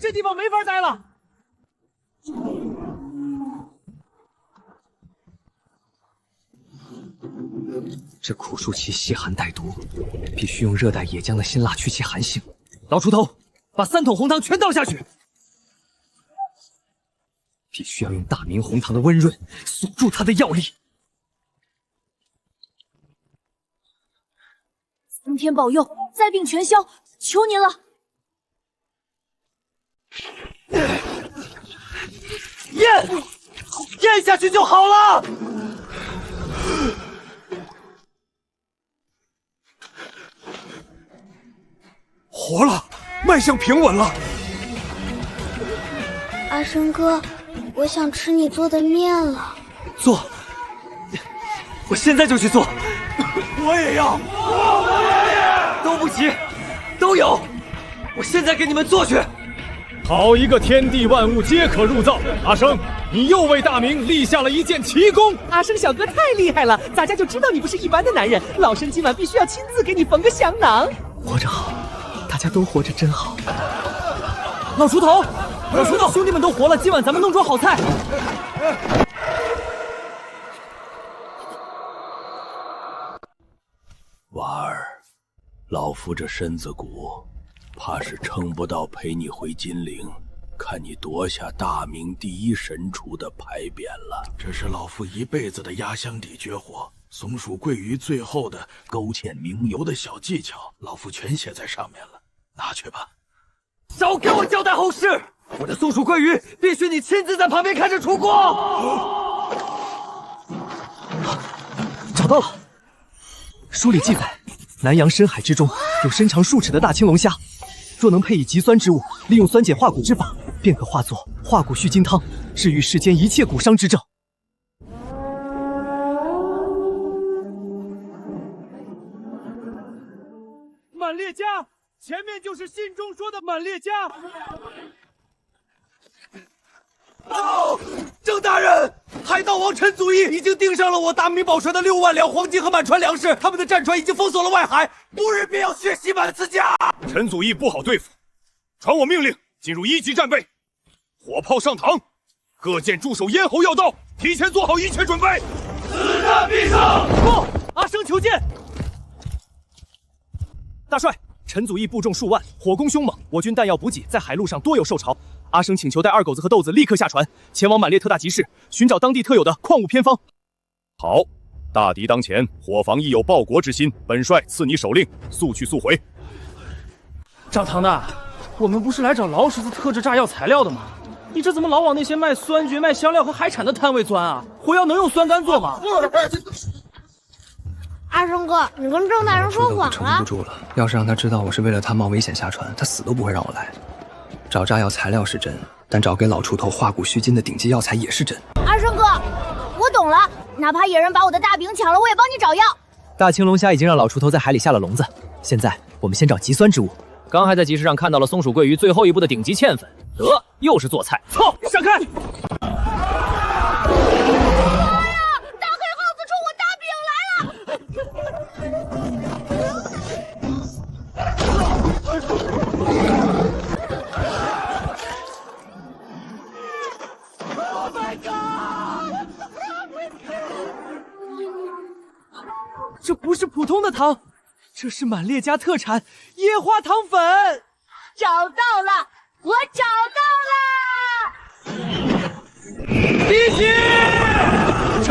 Speaker 8: 这地方没法待了。
Speaker 2: 这苦树气吸寒带毒，必须用热带野姜的辛辣去其寒性。老锄头，把3桶红糖全倒下去。必须要用大明红糖的温润锁住它的药力。
Speaker 11: 苍天保佑，灾病全消，求您了！
Speaker 1: 咽下去就好了。
Speaker 7: 活了，脉象平稳了。
Speaker 4: 阿生哥，我想吃你做的面了。
Speaker 1: 做，我现在就去做。我也要，都不急，都有，我现在给你们做去。
Speaker 6: 好一个天地万物皆可入灶！阿生，你又为大明立下了一件奇功。
Speaker 3: 阿生小哥太厉害了，咱家就知道你不是一般的男人。老生今晚必须要亲自给你缝个香囊。
Speaker 2: 活着好，大家都活着真好。
Speaker 8: 老锄头，老锄头，兄弟们都活了，今晚咱们弄桌好菜。
Speaker 7: 娃儿，老夫这身子骨，怕是撑不到陪你回金陵，看你夺下大明第一神厨的牌匾了。这是老夫一辈子的压箱底绝活，松鼠桂鱼最后的勾芡明油的小技巧，老夫全写在上面了，拿去吧。
Speaker 1: 少给我交代后事！我的松鼠桂鱼必须你亲自在旁边看着出锅。
Speaker 2: 找到了。书里记载，南洋深海之中有身长数尺的大青龙虾，若能配以极酸之物，利用酸碱化骨之法，便可化作化骨续筋汤，治愈世间一切骨伤之症。
Speaker 8: 满烈家，前面就是信中说的满烈家。
Speaker 1: 郑大人，海盗王陈祖义已经盯上了我大明宝船的6万两黄金和满船粮食，他们的战船已经封锁了外海，不日便要血洗满此家。
Speaker 9: 陈祖义不好对付，传我命令，进入1级战备，火炮上膛，各舰驻守咽喉要道，提前做好一切准备。
Speaker 1: 子弹必上！
Speaker 8: 不，阿生求见。
Speaker 2: 大帅，陈祖义部众数万，火攻凶猛，我军弹药补给在海路上多有受潮。阿生请求带二狗子和豆子立刻下船，前往满烈特大集市，寻找当地特有的矿物偏方。
Speaker 9: 好，大敌当前，伙房亦有报国之心，本帅赐你手令，速去速回。
Speaker 8: 张堂的，我们不是来找劳什子特制炸药材料的吗？你这怎么老往那些卖酸蕨、卖香料和海产的摊位钻啊？火药能用酸干做吗？
Speaker 4: 阿生哥，你跟郑大人说谎了。
Speaker 2: 撑不住了，要是让他知道我是为了他冒危险下船，他死都不会让我来。找炸药材料是真，但找给老锄头化骨续筋的顶级药材也是真。
Speaker 4: 阿生哥，我懂了，哪怕野人把我的大饼抢了，我也帮你找药。
Speaker 2: 大青龙虾已经让老锄头在海里下了笼子，现在我们先找极酸之物。
Speaker 6: 刚还在集市上看到了松鼠桂鱼最后一步的顶级芡粉，得，又是做菜。
Speaker 8: 操，闪开！
Speaker 4: 大黑耗子冲我大饼来了！
Speaker 8: 这不是普通的糖，这是满烈家特产野花糖粉。
Speaker 4: 找到了，我找到了！
Speaker 1: 必须！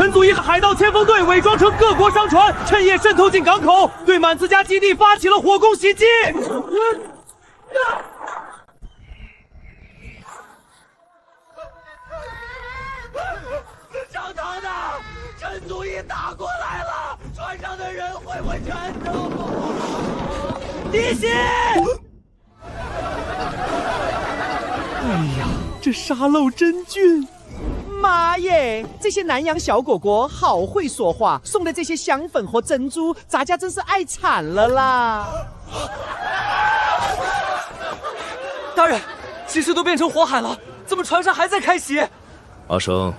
Speaker 8: 陈祖义和海盗千锋队伪装成各国商船，趁夜渗透进港口，对满兹加基地发起了火攻袭击。
Speaker 1: 上膛的，陈祖义打过来了，船上的人会不会全都
Speaker 8: 敌袭！哎呀，这沙漏真俊！
Speaker 3: 妈耶，这些南洋小果果好会说话，送的这些香粉和珍珠，咱家真是爱惨了啦！
Speaker 2: 大人，集市都变成火海了，怎么船上还在开袭？
Speaker 9: 阿生，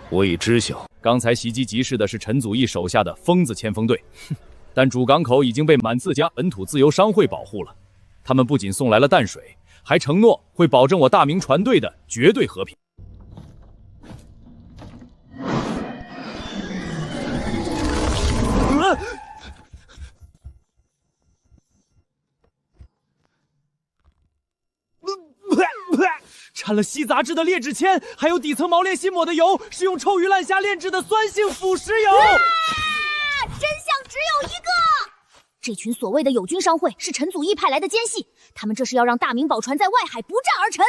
Speaker 9: 我已知晓，
Speaker 5: 刚才袭击集市的是陈祖义手下的疯子千锋队，但主港口已经被满自家本土自由商会保护了。他们不仅送来了淡水，还承诺会保证我大明船队的绝对和平。
Speaker 8: 掺了西杂质的劣质铅，还有底层毛链新抹的油，是用臭鱼烂虾炼制的酸性腐蚀油。
Speaker 16: 真相只有一个，这群所谓的友军商会是陈祖义派来的奸细，他们这是要让大明宝船在外海不战而沉。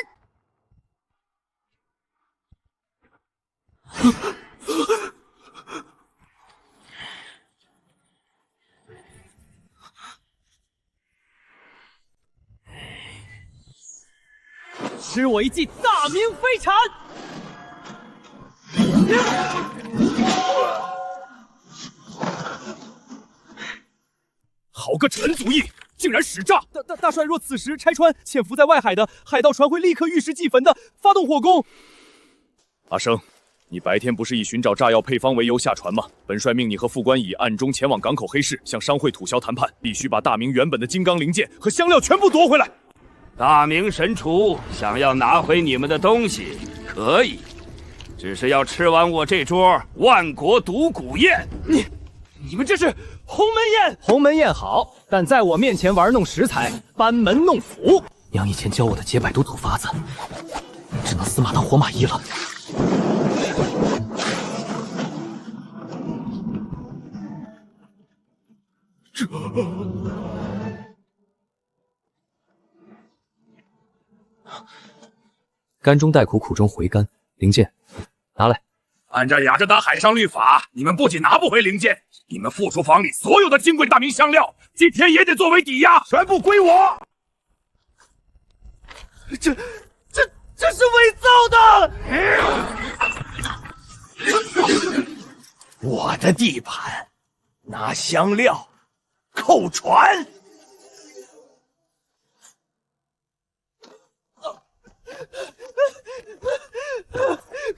Speaker 8: 吃我一记大明飞铲！
Speaker 9: 好个陈祖义，竟然使诈！
Speaker 8: 大帅，若此时拆穿潜伏在外海的海盗船，会立刻玉石祭坟的，发动火攻。
Speaker 9: 阿生，你白天不是以寻找炸药配方为由下船吗？本帅命你和副官以暗中前往港口黑市，向商会土枭谈判，必须把大明原本的金刚零件和香料全部夺回来。
Speaker 18: 大明神厨想要拿回你们的东西，可以，只是要吃完我这桌万国独骨宴。
Speaker 8: 你们这是鸿门宴！
Speaker 6: 鸿门宴好，但在我面前玩弄食材，班门弄斧。
Speaker 2: 娘以前教我的解百毒土法子，只能死马当活马医了。
Speaker 9: 这。
Speaker 2: 甘中带苦，苦中回甘。零件，拿来。
Speaker 18: 按照雅加达海上律法，你们不仅拿不回零件，你们副厨房里所有的金贵大明香料，今天也得作为抵押，全部归我。
Speaker 1: 这是伪造
Speaker 7: 的！我的地盘，拿香料，扣船。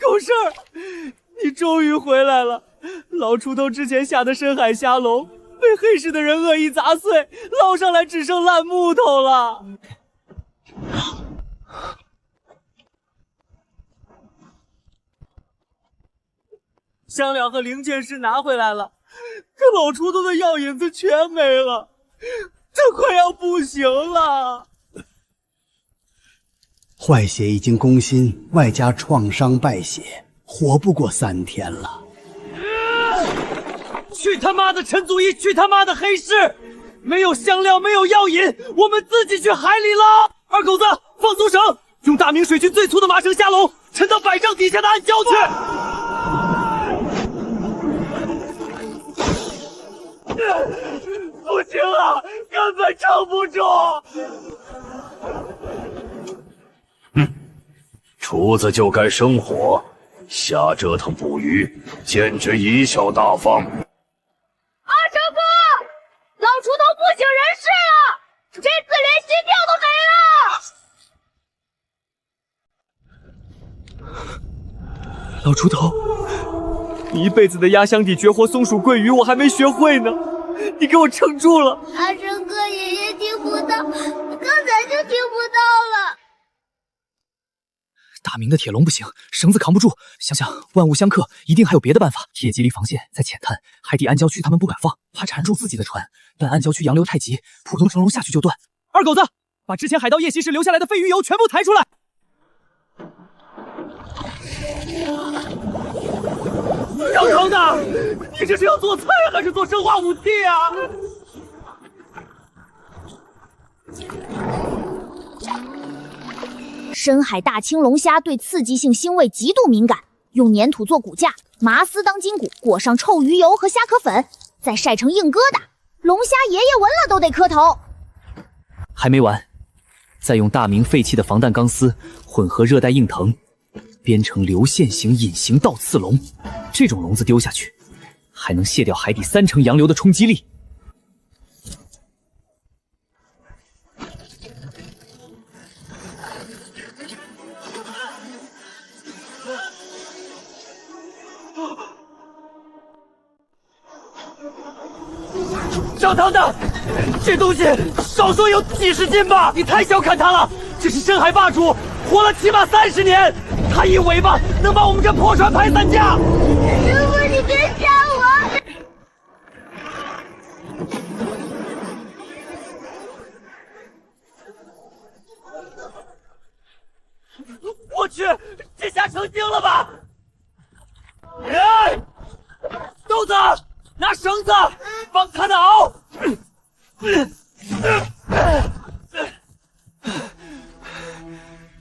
Speaker 8: 狗剩儿，你终于回来了！老锄头之前下的深海虾龙被黑市的人恶意砸碎，捞上来只剩烂木头了。香料和零件是拿回来了，可老锄头的药引子全没了，这快要不行了。
Speaker 15: 坏血已经攻心，外加创伤败血，活不过3天了。
Speaker 8: 去他妈的陈祖义，去他妈的黑市！没有香料，没有药引，我们自己去海里捞。二狗子，放松绳，用大明水军最粗的麻绳下笼，沉到百丈底下的暗礁去。
Speaker 1: 不行了，根本撑不住。
Speaker 18: 厨子就该生火，瞎折腾捕鱼，简直贻笑大方。
Speaker 16: 二成哥，老锄头不省人事了，这次
Speaker 8: 连心跳都没了。老锄头，你一辈子的压箱底绝活松鼠桂鱼我还没学会呢，你给我撑住了。
Speaker 4: 阿成哥，爷爷听不到，刚才就听不到了。
Speaker 2: 大明的铁笼不行，绳子扛不住。想想万物相克，一定还有别的办法。铁蒺藜防线在浅滩，海底暗礁区他们不敢放，怕缠住自己的船。但暗礁区洋流太急，普通绳笼下去就断。
Speaker 8: 二狗子，把之前海盗夜袭时留下来的废鱼油全部抬出来。
Speaker 1: 小唐的，你这是要做菜还是做生化武器啊？
Speaker 16: 深海大青龙虾对刺激性腥味极度敏感，用粘土做骨架，麻丝当筋骨，裹上臭鱼油和虾壳粉，再晒成硬疙瘩。龙虾爷爷闻了都得磕头。
Speaker 6: 还没完，再用大明废弃的防弹钢丝混合热带硬藤，编成流线型隐形倒刺笼。这种笼子丢下去，还能卸掉海底30%洋流的冲击力。
Speaker 1: 上堂的，这东西少说有几十斤吧？你太小看它了，这是深海霸主，活了起码30年，它一尾巴能把我们这破船拍3架。
Speaker 4: 师傅，你别杀我！
Speaker 1: 我去，这下成精了吧？哎，豆子，拿绳子放他的螯。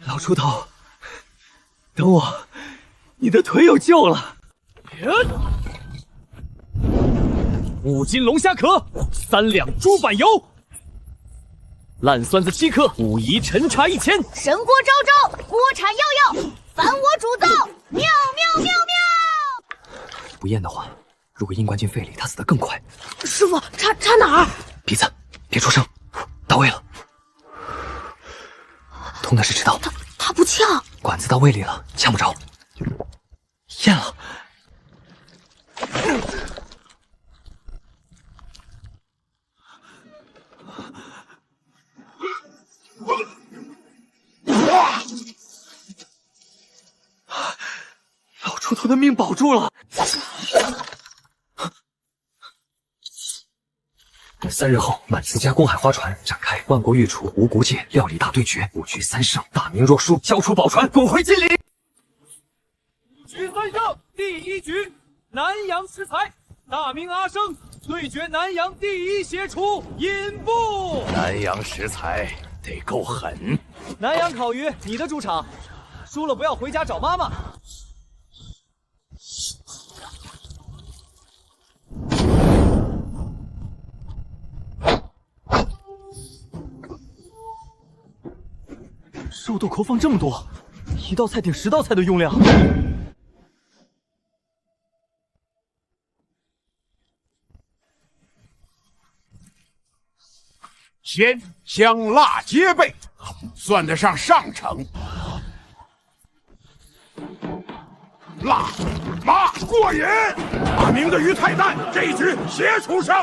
Speaker 2: 老猪头，等我，你的腿有救了。
Speaker 6: 5斤龙虾壳，3两猪板油，烂酸子7颗，5仪陈茶1000，
Speaker 16: 神锅昭昭，锅铲耀耀，凡我主造，妙妙妙妙。
Speaker 2: 不验的话，如果阴灌进肺里，他死得更快。
Speaker 16: 师傅，插哪儿？
Speaker 2: 鼻子，别出声，到位了。痛的是知道，
Speaker 16: 他不呛，
Speaker 2: 管子到胃里了，呛不着。咽了。老猪头的命保住了。3日后，满私家公海花船展开万国御厨无国界料理大对决，5局3胜，大明若输，交出宝船，滚回金陵。
Speaker 8: 5局3胜，第1局，南洋食材，大明阿生对决南洋第1邪厨尹布。
Speaker 9: 南洋食材得够狠。
Speaker 6: 南洋烤鱼，你的主场，输了不要回家找妈妈。
Speaker 8: 肉豆蔻放这么多，1道菜顶10道菜的用量。
Speaker 13: 鲜香辣皆备，算得上上乘。辣麻过瘾，大明的鱼太淡，这一局邪厨胜。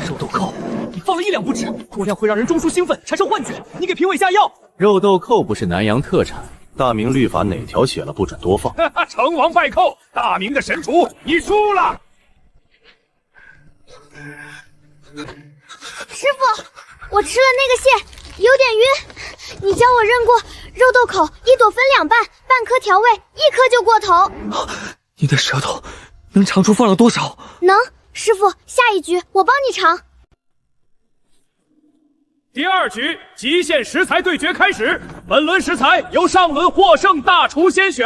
Speaker 8: 肉豆蔻，你放了1两不止，过量会让人中枢兴奋，产生幻觉。你给评委下药。
Speaker 9: 肉豆蔻不是南洋特产，大明律法哪条写了不准多放？
Speaker 13: 成王败寇，大明的神厨，你输了。
Speaker 4: 师傅，我吃了那个蟹，有点晕。你教我认过，肉豆蔻1朵分2半，半颗调味，1颗就过头。
Speaker 2: 你的舌头能尝出放了多少？
Speaker 4: 能。师傅，下一局我帮你尝。
Speaker 8: 第2局极限食材对决开始，本轮食材由上轮获胜大厨先选。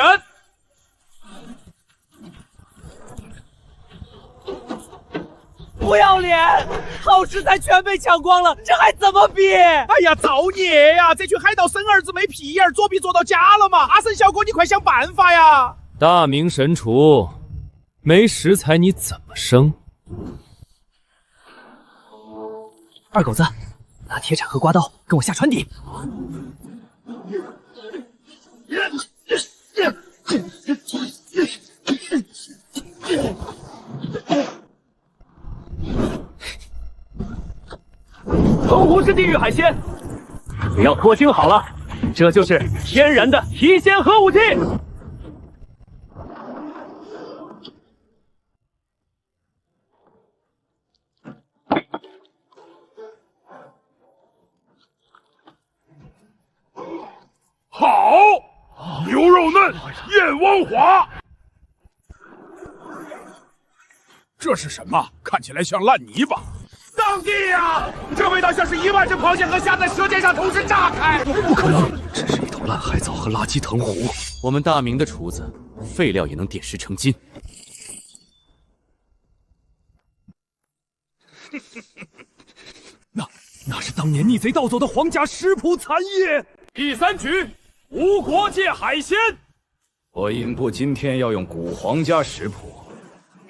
Speaker 1: 不要脸！好食材全被抢光了，这还怎么比？
Speaker 3: 哎呀，造孽呀！这群海盗生儿子没屁眼，作弊做到家了嘛！阿生小哥，你快想办法呀！
Speaker 6: 大明神厨，没食材你怎么生？
Speaker 2: 二狗子，拿铁铲和刮刀跟我下船底。
Speaker 8: 澎湖是地狱海鲜，只要脱腥好了，这就是天然的提鲜核武器。
Speaker 13: 好，牛肉嫩，燕汪滑，这是什么？看起来像烂泥巴。
Speaker 3: 上帝呀！这味道像是1万只螃蟹和虾在舌尖上同时炸开。
Speaker 9: 不可能，这是一头烂海藻和垃圾藤壶。我们大明的厨子，废料也能点石成金。
Speaker 8: 那是当年逆贼盗走的皇家食谱残页。
Speaker 13: 第3局，无国界海鲜。
Speaker 18: 我尹部今天要用古皇家食谱，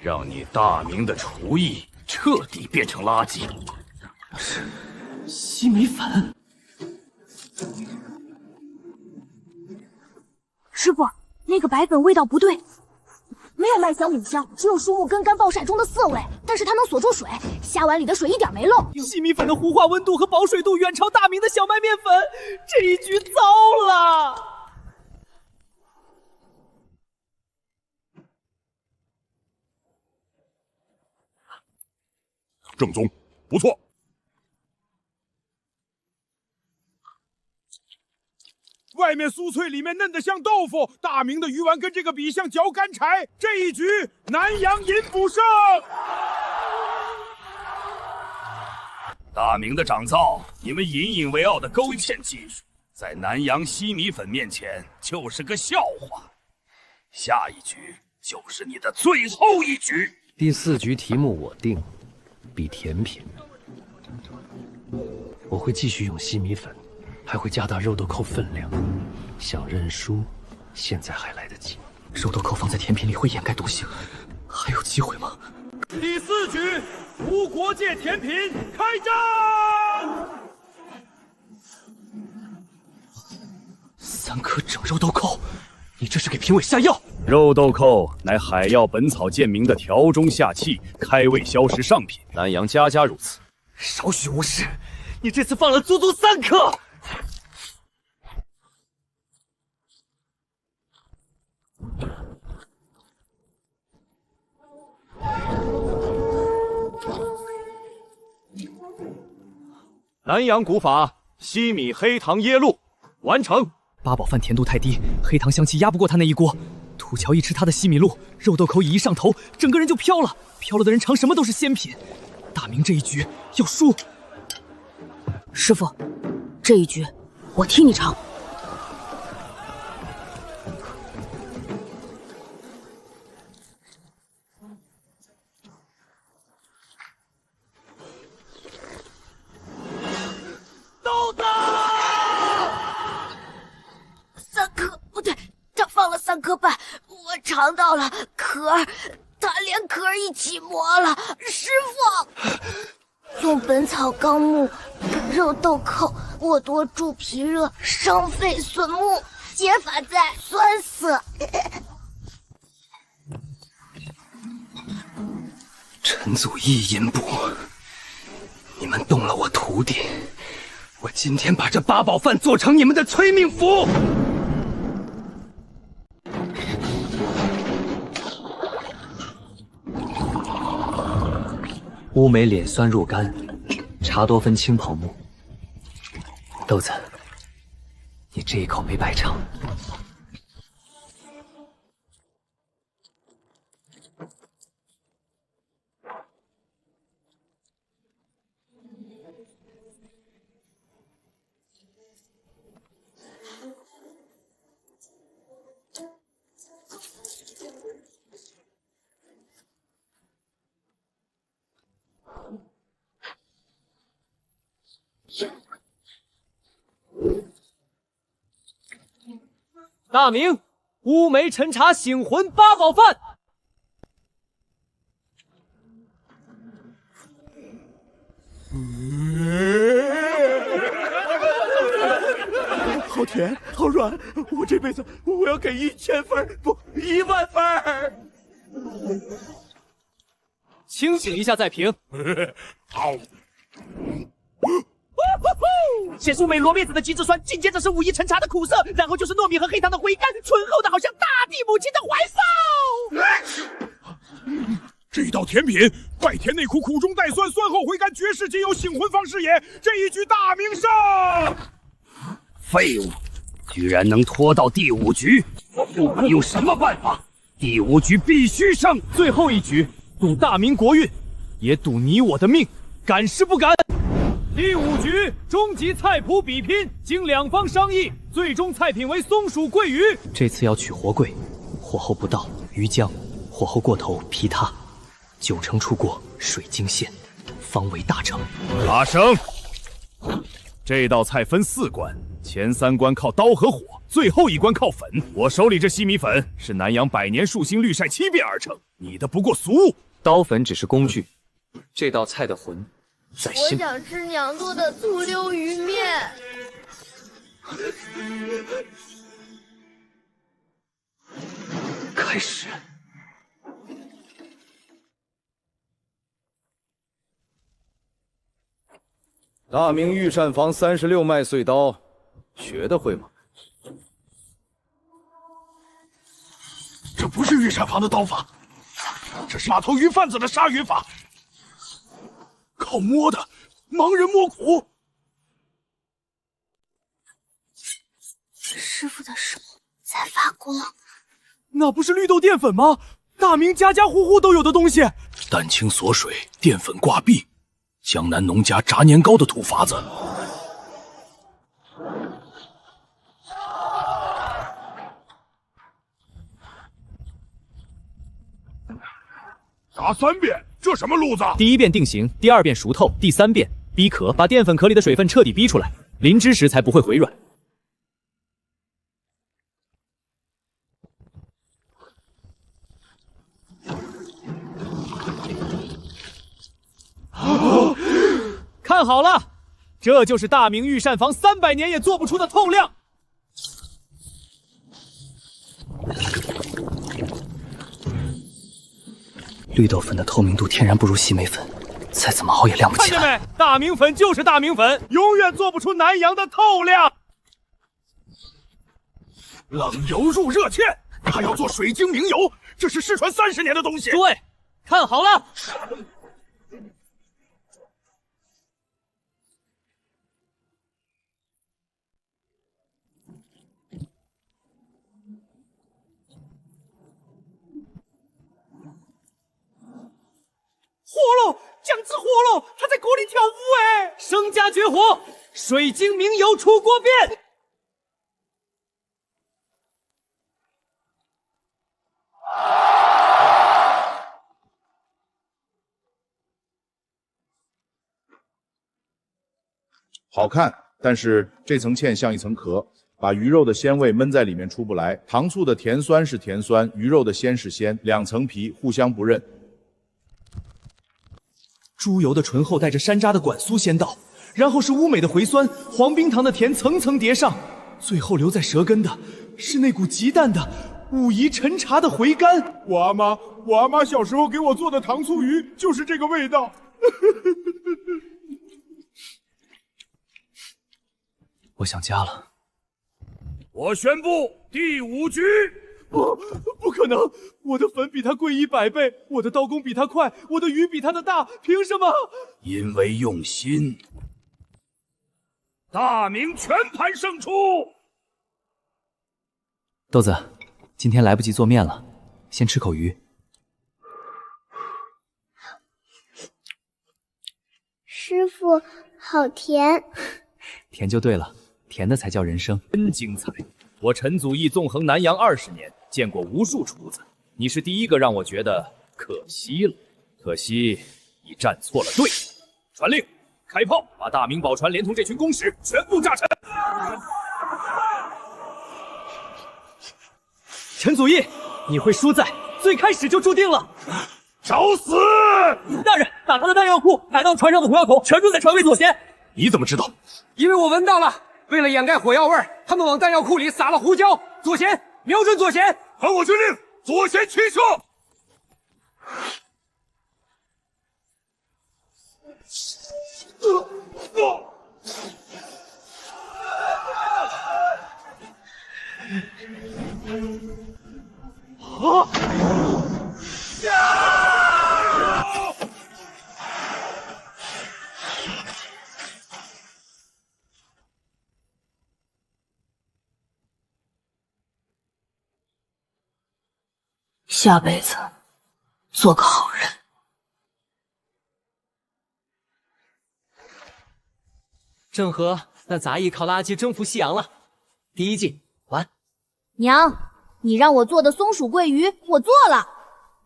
Speaker 18: 让你大明的厨艺彻底变成垃圾。
Speaker 2: 西米粉。
Speaker 16: 师傅，那个白粉味道不对，没有麦香米香，只有树木根干爆晒中的涩味，但是它能锁住水，虾碗里的水一点没漏。
Speaker 8: 西米粉的糊化温度和保水度远超大明的小麦面粉，这一局糟了。
Speaker 13: 正宗，不错。外面酥脆，里面嫩的像豆腐。大明的鱼丸跟这个比像嚼干柴。这一局，南阳尹补胜。
Speaker 18: 大明的掌灶，你们引以为傲的勾芡技术，在南阳西米粉面前就是个笑话。下一局就是你的最后一局。
Speaker 14: 第4局题目我定。比甜品，我会继续用西米粉，还会加大肉豆蔻分量。想认输，现在还来得及。
Speaker 2: 肉豆蔻放在甜品里会掩盖毒性，还有机会吗？
Speaker 13: 第4局，无国界甜品开战
Speaker 2: ！3颗整肉豆蔻，你这是给评委下药？
Speaker 9: 肉豆蔻乃海药本草见名的调中下气、开胃消食上品，南阳家家如此。
Speaker 8: 少许无事，你这次放了足足3颗。
Speaker 6: 南阳古法西米黑糖椰露完成。
Speaker 2: 八宝饭甜度太低，黑糖香气压不过他那一锅。土桥一吃他的西米露，肉豆蔻一上头，整个人就飘了。飘了的人尝什么都是仙品。大明这一局要输。
Speaker 16: 师傅，这一局我替你尝。
Speaker 3: 豆子
Speaker 10: ，3颗不对，他放了3颗半，我尝到了壳儿，他连壳儿一起磨了。师傅，用《本草纲目》，肉豆蔻过多助脾热，伤肺损目，解法在酸涩。
Speaker 2: 陈祖义引补，你们动了我徒弟，我今天把这八宝饭做成你们的催命符。乌梅脸酸入肝，茶多酚清泡目。豆子，你这一口没白尝。
Speaker 8: 大明乌梅陈茶醒魂八宝饭。
Speaker 3: 好甜，好软，我这辈子我要给1000分，不10000分。
Speaker 8: 清醒一下再评。
Speaker 13: 好。
Speaker 3: 先是美罗面子的极致酸，紧接着是武夷陈茶的苦涩，然后就是糯米和黑糖的回甘，醇厚的好像大地母亲的怀抱。
Speaker 13: 这一道甜品，外甜内苦，苦中带酸，酸后回甘，绝世仅有，醒魂方式也。这一局大名胜。
Speaker 14: 废物，居然能拖到第5局，我不管用什么办法，第5局必须胜。
Speaker 6: 最后一局，
Speaker 8: 赌大明国运，也赌你我的命，敢是不敢？第5局终极菜谱比拼，经两方商议，最终菜品为松鼠桂鱼。
Speaker 2: 这次要取活桂，火候不到鱼浆，火候过头皮塌，9成出锅水晶现，方为大成。
Speaker 9: 阿生，这道菜分4关，前3关靠刀和火，最后1关靠粉。我手里这西米粉是南阳百年树心绿晒7变而成，你的不过俗物。
Speaker 2: 刀粉只是工具，这道菜的魂在
Speaker 10: 我
Speaker 2: 心。
Speaker 10: 想吃娘做的醋溜鱼面。
Speaker 2: 开始。
Speaker 9: 大明御膳房36脉碎刀，学得会吗？
Speaker 7: 这不是御膳房的刀法，这是码头鱼贩子的杀鱼法，靠摸的，盲人摸骨。
Speaker 10: 师傅的手在发光，
Speaker 8: 那不是绿豆淀粉吗？大明家家户户都有的东西。
Speaker 7: 蛋清锁水，淀粉挂壁，江南农家炸年糕的土法子。炸3遍，这什么路子？
Speaker 6: 第1遍定型，第2遍熟透，第3遍逼壳，把淀粉壳里的水分彻底逼出来，淋汁时才不会回软。看好了，这就是大明御膳房300年也做不出的透亮。
Speaker 2: 绿豆粉的透明度天然不如西梅粉，再怎么熬也亮不起来。
Speaker 8: 看见没？大明粉就是大明粉，永远做不出南阳的透亮。
Speaker 7: 冷油入热芡，还要做水晶明油，这是失传30年的东西。
Speaker 8: 诸位，看好了。活喽！酱汁活喽！他在锅里跳舞哎！生加绝活，水晶明油出锅变。
Speaker 19: 好看，但是这层芡像一层壳，把鱼肉的鲜味闷在里面出不来。糖醋的甜酸是甜酸，鱼肉的鲜是鲜，两层皮互相不认。
Speaker 8: 猪油的醇厚带着山楂的管酥先到，然后是乌梅的回酸，黄冰糖的甜层层叠上，最后留在舌根的是那股极淡的武夷陈茶的回甘。
Speaker 7: 我阿妈小时候给我做的糖醋鱼就是这个味道。
Speaker 2: 我想家了。
Speaker 18: 我宣布第5局。
Speaker 8: 不可能！我的粉比他贵100倍，我的刀工比他快，我的鱼比他的大，凭什么？
Speaker 18: 因为用心。大明全盘胜出。
Speaker 2: 豆子，今天来不及做面了，先吃口鱼。
Speaker 4: 师傅，好甜。
Speaker 2: 甜就对了，甜的才叫人生。
Speaker 6: 真精彩！我陈祖义纵横南阳20年，见过无数厨子，你是第一个让我觉得可惜了。可惜你站错了队。传令，开炮，把大明宝船连同这群工使全部炸沉。
Speaker 8: 陈祖义，你会输在最开始就注定了。
Speaker 18: 找死！
Speaker 8: 大人，大唐的弹药库海盗船上的火药桶全部在船尾左舷。
Speaker 7: 你怎么知道？
Speaker 3: 因为我闻到了。为了掩盖火药味儿，他们往弹药库里撒了胡椒。左舷，瞄准左舷！
Speaker 18: 传我军令，左舷齐射！
Speaker 10: 下辈子做个好人。
Speaker 8: 郑和，那咱依靠垃圾征服西洋了。第一计完。
Speaker 16: 娘，你让我做的松鼠桂鱼，我做了；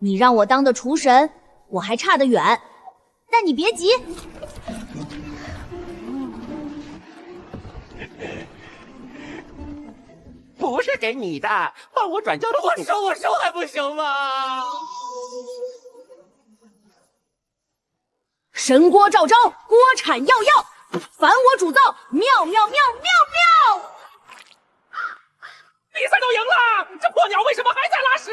Speaker 16: 你让我当的厨神，我还差得远。但你别急，
Speaker 3: 不是给你的，帮我转交的。
Speaker 1: 我收还不行吗？
Speaker 16: 神锅照招，锅铲要，凡我主造，妙妙妙妙妙！
Speaker 3: 比赛都赢了，这破鸟为什么还在拉屎？